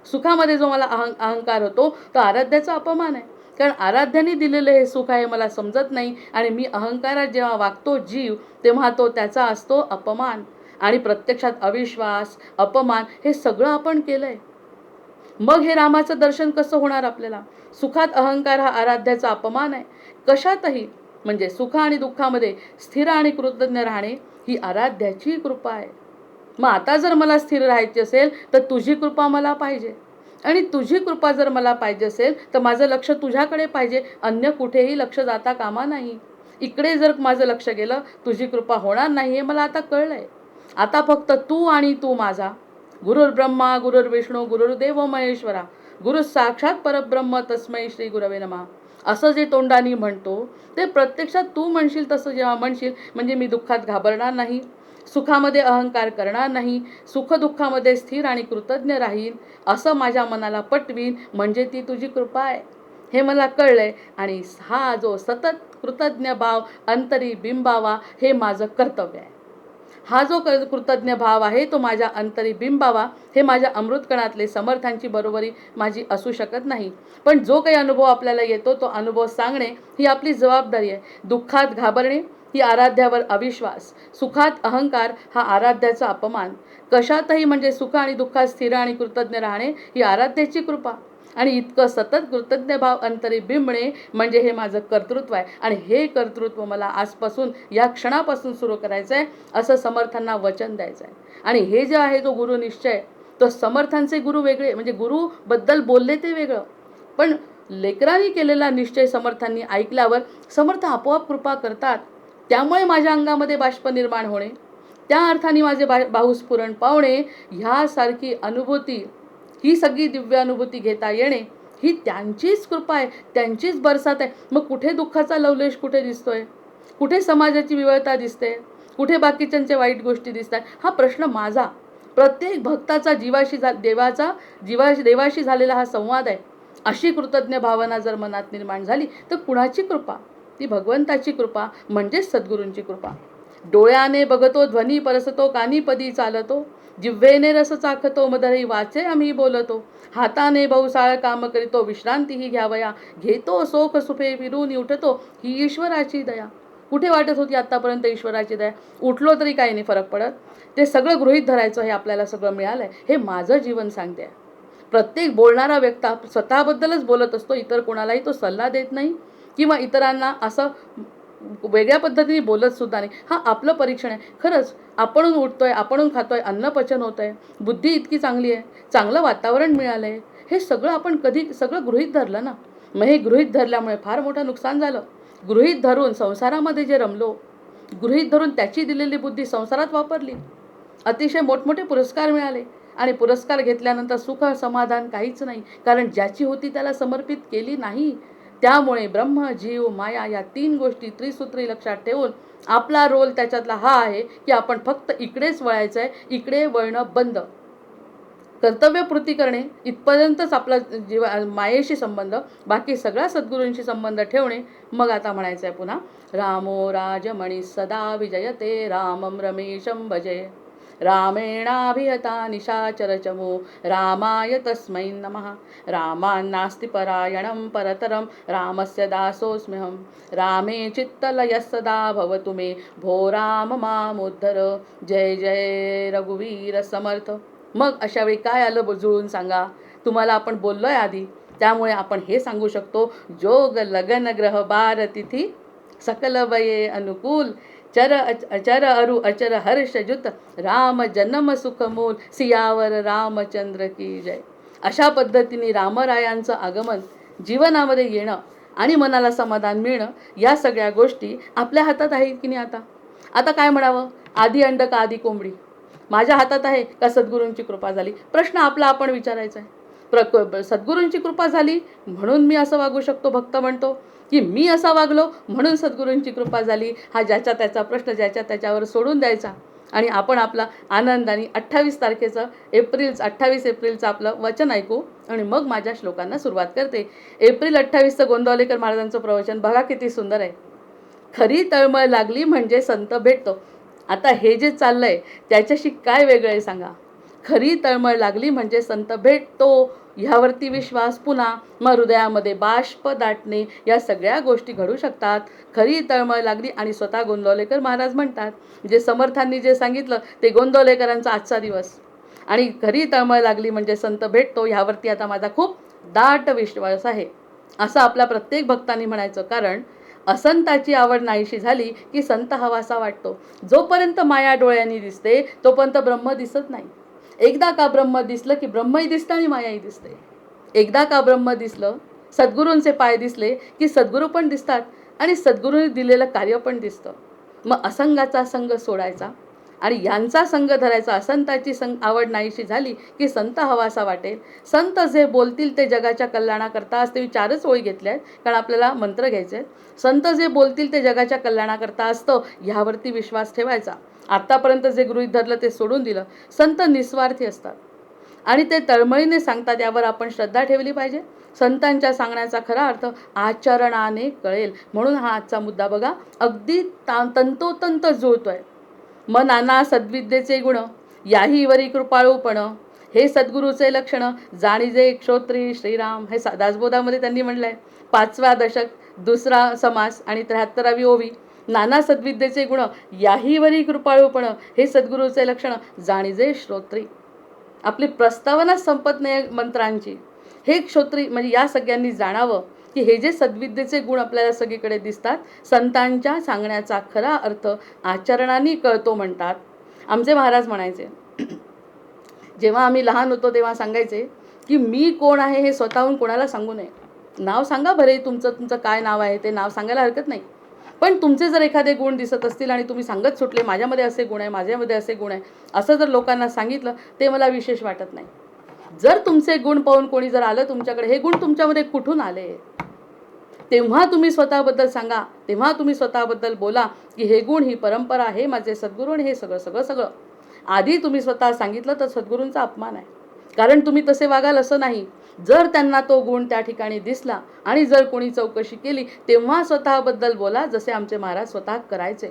सुखामध्ये जो मला अहंकार होतो तो आराध्याचा अपमान आहे. कारण आराध्याने दिलेलं हे सुख आहे मला समजत नाही, आणि मी अहंकारात जेव्हा वागतो जीव, तेव्हा तो त्याचा असतो अपमान. आणि प्रत्यक्षात अविश्वास, अपमान हे सगळं आपण केलंय. मग हे रामाचं दर्शन कसं होणार आपल्याला? सुखात अहंकार हा आराध्याचा अपमान आहे. कशातही म्हणजे सुख आणि दुःखामध्ये स्थिर आणि कृतज्ञ राहणे ही आराध्याची कृपा आहे. मग आता जर मला स्थिर राहायचे असेल तर तुझी कृपा मला पाहिजे, आणि तुझी कृपा जर मला पाहिजे असेल तर माझं लक्ष तुझ्याकडे पाहिजे, अन्य कुठेही लक्ष जाता कामा नाही. इकडे जर माझं लक्ष गेलं तुझी कृपा होणार नाही, हे मला आता कळलंय. आता फक्त तू आणि तू माझा. गुरुर्ब्रह्मा गुरुर्विष्णू गुरुर्देव महेश्वरा, गुरु साक्षात परब्रह्म तस्मै श्री गुरवे नमः, असं जे तोंडानी म्हणतो ते प्रत्यक्षात तू म्हणशील तसं जेव्हा म्हणशील, म्हणजे मी दुःखात घाबरणार नाही, सुखामध्ये अहंकार करणार नाही, सुखदुःखामध्ये स्थिर आणि कृतज्ञ राहीन, असं माझ्या मनाला पटवीन, म्हणजे ती तुझी कृपा आहे हे मला कळलंय. आणि हा जो सतत कृतज्ञ भाव अंतरी बिंबावा हे माझं कर्तव्य आहे. हा जो कृतज्ञ भाव आहे तो माझ्या अंतरी बिंबावा, हे माझ्या अमृतकणातले समर्थांची बरोबरी माझी असू शकत नाही. पण जो काही अनुभव आपल्याला येतो तो अनुभव सांगणे ही आपली जबाबदारी आहे. दुःखात घाबरणे ही आराध्यावर अविश्वास, सुखात अहंकार हा आराध्याचा अपमान, कशातही म्हणजे सुख आणि दुःखात स्थिर आणि कृतज्ञ राहणे ही आराध्याची कृपा, आणि इतकं सतत कृतज्ञ भाव अंतरी बिंबणे म्हणजे हे माझं कर्तृत्व आहे. आणि हे कर्तृत्व मला आजपासून या क्षणापासून सुरू करायचं आहे, असं समर्थांना वचन द्यायचं आहे. आणि हे जे आहे तो गुरु निश्चय, तो समर्थांचे गुरु वेगळे, म्हणजे गुरुबद्दल बोलले ते वेगळं, पण लेकरांनी केलेला निश्चय समर्थांनी ऐकल्यावर समर्थ आपोआप कृपा करतात. त्यामुळे माझ्या अंगामध्ये बाष्प निर्माण होणे, त्या अर्थाने माझे बाहुस्फुरण पावणे, ह्यासारखी अनुभूती, ही सगळी दिव्य अनुभूती घेता येणे ही त्यांचीच कृपा आहे, त्यांचीच बरसात आहे. मग कुठे दुःखाचा लवलेश कुठे दिसतोय? कुठे समाजाची विवळता दिसते? कुठे बाकीच्यांच्या वाईट गोष्टी दिसतात? हा प्रश्न माझा, प्रत्येक भक्ताचा देवाशी झालेला हा संवाद आहे. अशी कृतज्ञ भावना जर मनात निर्माण झाली तर कुणाची कृपा? ती भगवंताची कृपा, म्हणजेच सद्गुरूंची कृपा. डोळ्याने बघतो ध्वनी परसतो, कानी पदी चालतो, जिव्हेने रस चाखतो, मदरही वाचे आम्ही बोलतो, हाताने बहुसाळ काम करीतो, विश्रांतीही घ्यावया, घेतो सोख सुफे फिरून उठतो, ही ईश्वराची दया. कुठे वाटत होती आतापर्यंत ईश्वराची दया? उठलो तरी काही नाही फरक पडत, ते सगळं गृहीत धरायचं, हे आपल्याला सगळं मिळालंय, हे माझं जीवन सांगते. प्रत्येक बोलणारा व्यक्ती स्वतःबद्दलच बोलत असतो, इतर कोणालाही तो सल्ला देत नाही किंवा इतरांना असं वेगळ्या पद्धतीने बोलत सुद्धा नाही. हा आपलं परीक्षण आहे. खरंच आपण उठतोय, आपण खातोय, अन्नपचन होतंय, बुद्धी इतकी चांगली आहे, चांगलं वातावरण मिळालंय, हे सगळं आपण कधी सगळं गृहीत धरलं ना. मग हे गृहीत धरल्यामुळे फार मोठं नुकसान झालं. गृहीत धरून संसारामध्ये जे रमलो, गृहीत धरून त्याची दिलेली बुद्धी संसारात वापरली, अतिशय मोठमोठे पुरस्कार मिळाले, आणि पुरस्कार घेतल्यानंतर सुख समाधान काहीच नाही, कारण ज्याची होती त्याला समर्पित केली नाही. त्यामुळे ब्रह्म जीव माया या तीन गोष्टी त्रिसूत्री लक्षात ठेवून आपला रोल त्याच्यातला हा आहे की आपण फक्त इकडेच वळायचं आहे, इकडे वळणं बंद, कर्तव्यपूर्ती करणे इथपर्यंतच आपला मायेशी संबंध, बाकी सगळा सद्गुरूंशी संबंध ठेवणे. मग आता म्हणायचं आहे पुन्हा, रामो राजमणी सदा विजयते, रामं रमेशं भजे, रामेणाभिहता निशाचरचमो, रामाय तस्मै नमः, रामान्नास्ति परायणं परतरं, रामस्य दासोऽस्म्यहं, रामे चित्तलयः सदा भवतु मे, भो राम मामुद्धर, जय जय रघुवीर समर्थ. मग अशा वेळी काय आलं जुळून सांगा? तुम्हाला आपण बोललोय आधी, त्यामुळे आपण हे सांगू शकतो, जोग लगन ग्रह बार तिथी, सकल वये अनुकूल, चर अचर अरु अचर हर्ष जुत, राम जन्म सुख मूल, सियावर रामचंद्र की जय. अशा पद्धतीने रामरायांचं आगमन जीवनामध्ये येणं आणि मनाला समाधान मिळणं, या सगळ्या गोष्टी आपल्या हातात आहेत की नाही. आता काय म्हणावं, आधी अंड का आधी कोंबडी, माझ्या हातात आहे का सद्गुरूंची कृपा झाली, प्रश्न आपला आपण विचारायचा आहे. सद्गुरूंची कृपा झाली म्हणून मी असं वागू शकतो, भक्त म्हणतो, की मी असा वागलो म्हणून सद्गुरूंची कृपा झाली, हा ज्याच्या त्याचा प्रश्न ज्याच्या त्याच्यावर सोडून द्यायचा. आणि आपण आपला आनंदाने 28 एप्रिलचं आपलं वचन ऐकू आणि मग माझ्या श्लोकांना सुरुवात करते. एप्रिल 28चं गोंदवलेकर महाराजांचं प्रवचन बघा किती सुंदर आहे. खरी तळमळ लागली म्हणजे संत भेटतो. आता हे जे चाललंय त्याच्याशी काय वेगळं आहे सांगा. खरी तळमळ लागली म्हणजे संत भेटतो, ह्यावरती विश्वास, पुन्हा मग हृदयामध्ये बाष्प दाटणे, या सगळ्या गोष्टी घडू शकतात. खरी तळमळ लागली आणि स्वतः गोंदवलेकर महाराज म्हणतात, जे समर्थांनी जे सांगितलं ते गोंदवलेकरांचा आजचा दिवस. आणि खरी तळमळ लागली म्हणजे संत भेटतो, ह्यावरती आता माझा खूप दाट विश्वास आहे, असं आपल्या प्रत्येक भक्तांनी म्हणायचं. कारण असंताची आवड नाहीशी झाली की संत हवासा वाटतो. जोपर्यंत माया डोळ्यांनी दिसते तोपर्यंत ब्रह्म दिसत नाही. एकदा का ब्रह्म दिसलं की ब्रह्मही दिसतं आणि मायाही दिसते. एकदा का ब्रह्म दिसलं, सद्गुरूंचे पाय दिसले की सद्गुरू पण दिसतात आणि सद्गुरूंनी दिलेलं कार्य पण दिसतं. मग असंगाचा संग सोडायचा आणि यांचा संग धरायचा. असंताची आवड नाहीशी झाली की संत हवासा वाटेल. संत जे बोलतील ते जगाच्या कल्याणाकरता असते. मी 4च ओळी घेतल्या आहेत कारण आपल्याला मंत्र घ्यायचे आहेत. संत जे बोलतील ते जगाच्या कल्याणाकरता असतं, ह्यावरती विश्वास ठेवायचा. आत्तापर्यंत जे गृहीत धरलं ते सोडून दिलं. संत निस्वार्थी असतात आणि ते तळमळीने सांगतात, यावर आपण श्रद्धा ठेवली पाहिजे. संतांच्या सांगण्याचा खरा अर्थ आचरणाने कळेल. म्हणून हा आजचा मुद्दा बघा अगदी तंतोतंत जुळतोय. मग नाना सद्विद्येचे गुण, याही वरी कृपाळूपण, हे सद्गुरूचे लक्षण, जाणीजे क्षोत्री श्रीराम. हे दासबोधामध्ये त्यांनी म्हटलंय. 5वा दशक 2रा समास आणि 73वी ओवी. नाना सद्विद्येचे गुण, याही वरी कृपाळूपण, हे सद्गुरूचे लक्षण, जाणीजे श्रोत्री. आपली प्रस्तावना संपत नाही मंत्रांची. हे क्षोत्री म्हणजे या सगळ्यांनी जाणावं की हे जे सद्विद्येचे गुण आपल्याला सगळीकडे दिसतात, संतांच्या सांगण्याचा खरा अर्थ आचरणाने कळतो म्हणतात. आमचे महाराज म्हणायचे, जेव्हा आम्ही लहान होतो तेव्हा सांगायचे की मी कोण आहे हे स्वतःहून कोणाला सांगू नये. नाव सांगा भरे, तुमचं काय नाव आहे ते नाव सांगायला हरकत नाही, पण तुमचे जर एखादे गुण दिसत असतील आणि तुम्ही सांगत सुटले माझ्यामध्ये असे गुण आहे, माझ्यामध्ये असे गुण आहे, असं जर लोकांना सांगितलं ते मला विशेष वाटत नाही. जर तुमचे गुण पाहून कोणी जर आलं तुमच्याकडे, हे गुण तुमच्यामध्ये कुठून आले, तेव्हा तुम्ही स्वतःबद्दल सांगा, तेव्हा तुम्ही स्वतःबद्दल बोला की हे गुण, ही परंपरा, हे माझे सद्गुरू आणि हे सगळं. आधी तुम्ही स्वतः सांगितलं तर सद्गुरूंचा अपमान आहे. कारण तुम्ही तसे वागाल असं नाही. जर त्यांना तो गुण त्या ठिकाणी दिसला आणि जर कोणी चौकशी केली तेव्हा स्वतःबद्दल बोला, जसे आमचे महाराज स्वतः करायचे,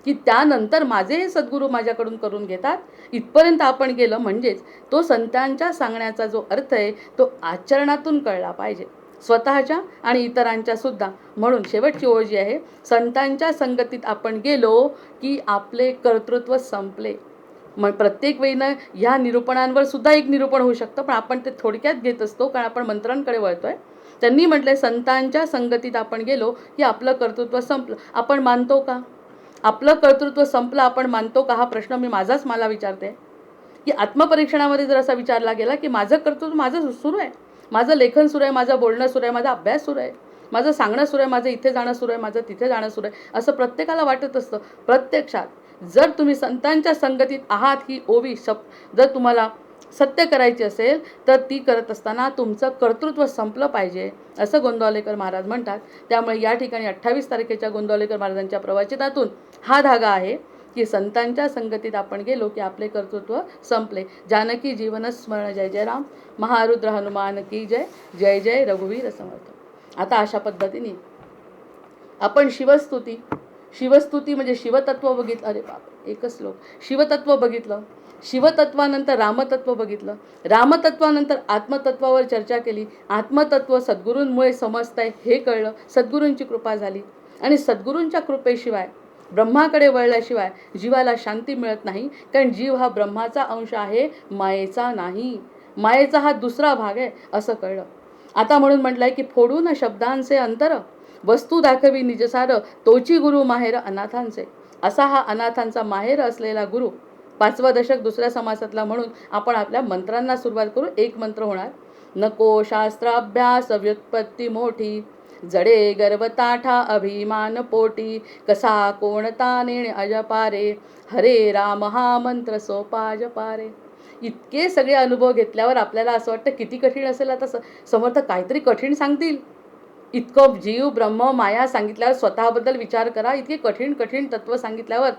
की त्यानंतर माझे हे सद्गुरू माझ्याकडून करून घेतात. इथपर्यंत आपण गेलं म्हणजेच तो संतांच्या सांगण्याचा जो अर्थ आहे तो आचरणातून कळला पाहिजे, स्वतःच्या आणि इतरांच्या सुद्धा. म्हणून शेवटची ओळ जी आहे, संतांच्या संगतीत आपण गेलो की आपले कर्तृत्व संपले. मग प्रत्येक वेळीनं ह्या निरूपणांवर सुद्धा एक निरूपण होऊ शकतं, पण आपण ते थोडक्यात घेत असतो कारण आपण मंत्रांकडे वळतोय. त्यांनी म्हटलंय संतांच्या संगतीत आपण गेलो की आपलं कर्तृत्व संपलं. आपण मानतो का आपलं कर्तृत्व संपलं? आपण मानतो का? हा प्रश्न मी मला विचारते. की आत्मपरीक्षणामध्ये जर असा विचारला गेला की माझं कर्तृत्व माझं सुरू आहे, माझं लेखन सुरू आहे, माझं बोलणं सुरू आहे, माझा अभ्यास सुरू आहे, माझं सांगणं सुरू आहे, माझं इथे जाणं सुरू आहे, माझं तिथे जाणं सुरू आहे, असं प्रत्येकाला वाटत असतं. प्रत्यक्षात जर तुम्ही संतांच्या संगतीत आहात, ही ओवी जर तुम्हाला सत्य करायची असेल तर ती करत असताना तुमचं कर्तृत्व संपलं पाहिजे, असं गोंदवलेकर महाराज म्हणतात. त्यामुळे या ठिकाणी 28 तारखेच्या गोंदवलेकर महाराजांच्या प्रवचनातून हा धागा आहे की संतांच्या संगतीत आपण गेलो की आपले कर्तृत्व संपले. जानकी जीवन स्मरण, जय जय राम. महारुद्र हनुमान की जय. जय जय रघुवीर समर्थ. आता अशा पद्धतीने आपण शिवस्तुती म्हणजे शिवतत्व बघितलं. अरे बाप, एकच श्लोक. शिवतत्व बघितलं, शिवतत्वानंतर रामतत्व बघितलं, रामतत्वानंतर आत्मतत्वावर चर्चा केली, आत्मतत्व सद्गुरूंमुळे समजतंय हे कळलं, सद्गुरूंची कृपा झाली आणि सद्गुरूंच्या कृपेशिवाय, ब्रह्माकडे वळल्याशिवाय जीवाला शांती मिळत नाही. कारण जीव हा ब्रह्माचा अंश आहे, मायेचा नाही. मायेचा हा दुसरा भाग आहे असं कळलं. आता म्हणून म्हटलंय की फोडून शब्दांचे अंतर, वस्तू दाखवी निजसार, तोची गुरु माहेर अनाथांचे. असा हा अनाथांचा माहेर असलेला गुरु 5वं दशक 2ऱ्या समासातला. म्हणून आपण आपल्या मंत्रांना सुरुवात करू. एक मंत्र होणार, नको शास्त्र अभ्यास व्युत्पत्ती मोठी, जडे गर्वताठा अभिमान पोटी, कसा कोणता नेणे अजपारे, हरे राम हा मंत्र सोपा जपारे. इतके सगळे अनुभव घेतल्यावर आपल्याला असं वाटतं किती कठीण असेल. आता समर्थ काहीतरी कठीण सांगतील. इतकं जीव ब्रह्म माया सांगितल्यावर स्वतःबद्दल विचार करा. इतके कठीण कठीण तत्व सांगितल्यावर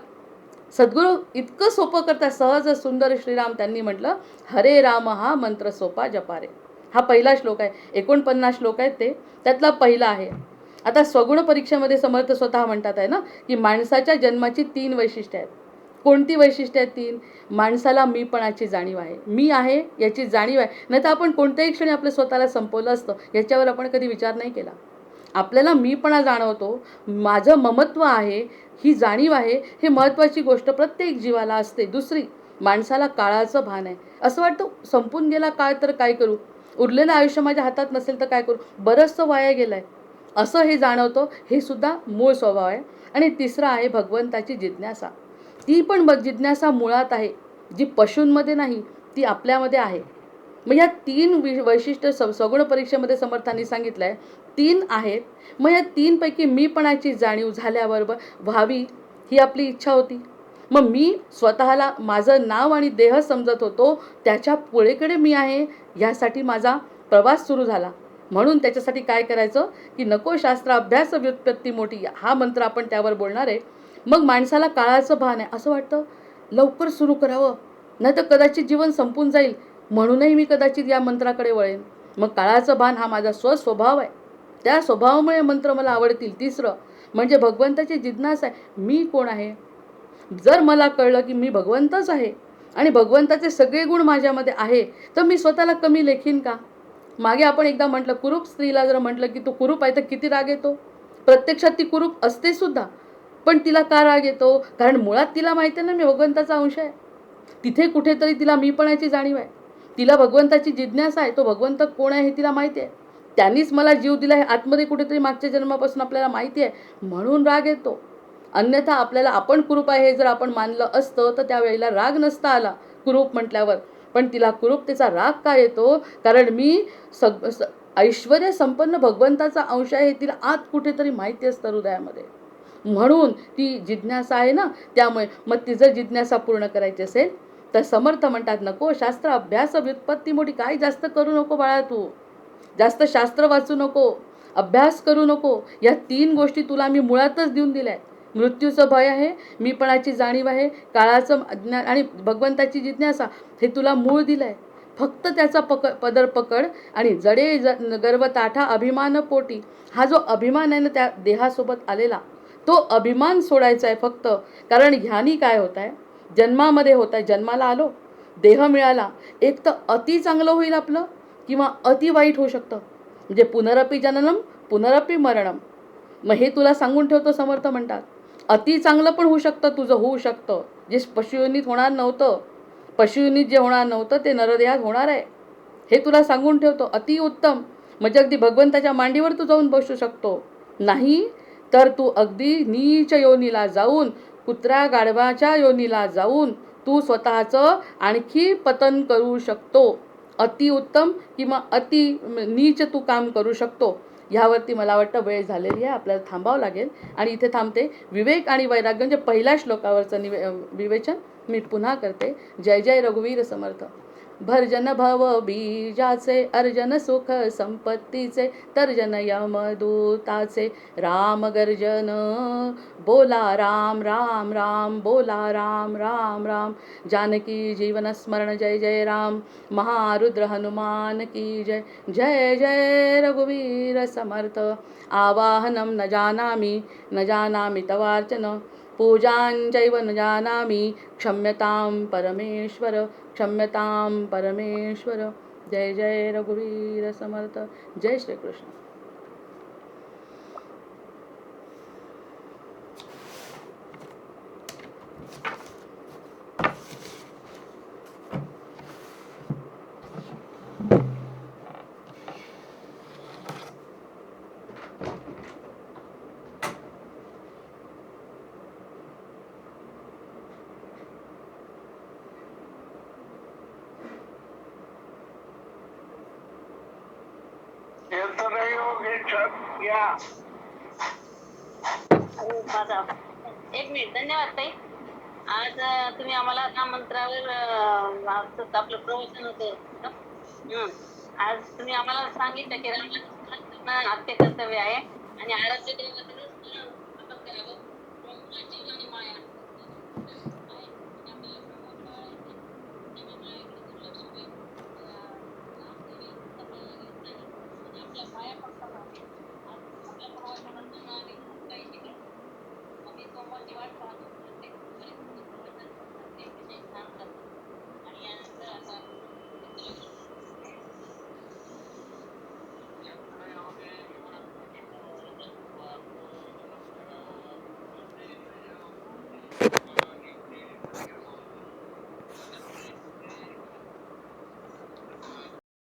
सद्गुरू इतकं सोपं करतात, सहज सुंदर. श्रीराम त्यांनी म्हटलं, हरे राम हा मंत्र सोपा जपारे. हा पहिला श्लोक आहे. 49 श्लोक आहेत ते, त्यातला पहिला आहे. आता स्वगुण परीक्षेमध्ये समर्थ स्वतः म्हणतात आहे ना, की माणसाच्या जन्माची 3 वैशिष्ट्ये आहेत. कोणती वैशिष्ट्ये आहेत 3? माणसाला मीपणाची जाणीव आहे. मी आहे याची जाणीव आहे. नाही तर आपण कोणत्याही क्षणी आपलं स्वतःला संपवलं असतं. याच्यावर आपण कधी विचार नाही केला. आपल्याला मीपणा जाणवतो, माझं ममत्व आहे, ही जाणीव आहे. हे महत्त्वाची गोष्ट प्रत्येक जीवाला असते. दुसरी, माणसाला काळाचं भान आहे. असं वाटतं संपून गेला काळ तर काय करू, उरलेलं आयुष्य माझ्या हातात नसेल तर काय करू, बरंचसं वाया गेलं आहे, असं हे जाणवतं. हे सुद्धा मूळ स्वभाव आहे. आणि तिसरं आहे भगवंताची जिज्ञासा. ती पण जिज्ञासा मुळात आहे, जी पशूंमध्ये नाही, ती आपल्यामध्ये आहे. मग या 3 वैशिष्ट्य सगुण परीक्षेमध्ये समर्थांनी सांगितलं आहे. 3 आहेत. मग या 3 पैकी मीपणाची जाणीव झाल्यावर व्हावी ही आपली इच्छा होती. मग मी स्वतःला माझं नाव आणि देह समजत होतो, त्याच्या पुढेकडे मी आहे यासाठी माझा प्रवास सुरू झाला. म्हणून त्याच्यासाठी काय करायचं, की नको शास्त्र अभ्यास व्युत्पत्ती मोठी, हा मंत्र आपण त्यावर बोलणार आहे. मग माणसाला काळाचं भान आहे. असं वाटतं लवकर सुरू करावं, नाही तर कदाचित जीवन संपून जाईल. म्हणूनही मी कदाचित या मंत्राकडे वळेन. मग काळाचं भान हा माझा स्वस्वभाव आहे. त्या स्वभावामुळे मंत्र मला आवडतील. तिसरं म्हणजे भगवंताची जिज्ञासा आहे. मी कोण आहे? जर मला कळलं की मी भगवंतच आहे आणि भगवंताचे सगळे गुण माझ्यामध्ये आहे, तर मी स्वतःला कमी लेखीन का? मागे आपण एकदा म्हटलं, कुरूप स्त्रीला जर म्हटलं की तू कुरूप आहे तर किती राग येतो. प्रत्यक्षात ती कुरूप असते सुद्धा, पण तिला का राग येतो? कारण मुळात तिला माहिती आहे ना, मी भगवंताचा अंश आहे. तिथे कुठेतरी तिला मीपणाची जाणीव आहे. तिला भगवंताची जिज्ञासा आहे. तो भगवंत कोण आहे हे तिला माहिती आहे. त्यांनीच मला जीव दिला हे आतमध्ये कुठेतरी मागच्या जन्मापासून आपल्याला माहिती आहे, म्हणून राग येतो. अन्यथा आपल्याला आपण कुरूप आहे हे जर आपण मानलं असतं तर त्यावेळेला राग नसता आला कुरूप म्हटल्यावर. पण तिला कुरूपतेचा राग का येतो? कारण मी ऐश्वर्य संपन्न भगवंताचा अंश आहे हे तिला आत कुठेतरी माहिती असतं हृदयामध्ये. म्हणून ती जिज्ञासा आहे ना, त्यामुळे मग ती जर जिज्ञासा पूर्ण करायची असेल तर समर्थ म्हणतात, नको शास्त्र अभ्यास व्युत्पत्ती मोठी. काही जास्त करू नको बाळा, तू जास्त शास्त्र वाचू नको, अभ्यास करू नको. या 3 गोष्टी तुला मी मुळातच देऊन दिल्या आहेत. मृत्यूचं भय आहे, मीपणाची जाणीव आहे, काळाचं ज्ञान आणि भगवंताची जिज्ञासा हे तुला मूळ दिलं आहे. फक्त त्याचा पदर पकड आणि जडे गर्वताठा अभिमान पोटी. हा जो अभिमान आहे ना त्या देहासोबत आलेला, तो अभिमान सोडायचा आहे फक्त. कारण ह्यानी काय होत आहे, जन्मामध्ये होत आहे, जन्माला आलो, देह मिळाला, एक तर अति चांगलं होईल आपलं किंवा अति वाईट होऊ शकतं. म्हणजे पुनरपी जननम पुनरपी मरणम. मग हे तुला सांगून ठेवतो समर्थ म्हणतात. अति चांगलं पण होऊ शकतं, तुझं होऊ शकतं. जे पशुयोनीत होणार नव्हतं, पशुयोनीत जे होणार नव्हतं ते नरदेहात होणार आहे, हे तुला सांगून ठेवतो. अति उत्तम. म्हणजे अगदी भगवंताच्या मांडीवर तू जाऊन बसू शकतो. नाही तर तू अगदी नीच योनीला जाऊन, कुत्र्या गाढवाच्या योनीला जाऊन तू स्वतःचं आणखी पतन करू शकतो. अतिउत्तम किंवा अति नीच तू काम करू शकतो. ह्यावरती मला वाटतं वेळ झालेली आहे, आपल्याला थांबावं लागेल. आणि इथे थांबते. विवेक आणि वैराग्य म्हणजे पहिल्या श्लोकावरचं विवेचन मी पुन्हा करते. जय जय रघुवीर समर्थ. भर्जन भव बीजाचे, अर्जन सुख संपत्तीचे, तर्जन यमदूताचे, राम गर्जन बोला राम राम राम, बोला राम राम राम. जानकी जीवन स्मरण जय जय राम. महारुद्र हनुमान की जय. जय जय रघुवीर समर्थ. आवाहनं न जानामि, न जानामि तवार्चन, पूजांचैव न जानामि, क्षम्यतां परमेश्वर, क्षम्यतां परमेश्वर. जय जय रघुवीर समर्थ. जय श्री कृष्ण. येत नाही अरे बाबा. एक मिनिट. धन्यवाद ताई. आज तुम्ही आम्हाला त्या मंत्रावर आपलं प्रवचन होतं. हं. आज तुम्ही आम्हाला सांगितलं की रामाचं स्मरण करणं अत्यकर्तव्य आहे आणि आराध्य दैवताचं स्मरण आपण करावं. प्रभूला जीव आणि माया आहे आणि आपल्याला प्रभू जवळ प्रेम मायाकडे दुर्लक्ष होईल. नामदेवी आपल्याला येत नाही आणि आपल्या पाया पडतात आहे. आज आपल्या प्रवासाबद्दल आम्ही खूप काही शिकलो. आम्ही सोमवारची वाट पाहतो. प्रत्येक गुरुवारी तुमचं प्रवचन प्रत्येक विषय छान जातो आणि यानंतर आता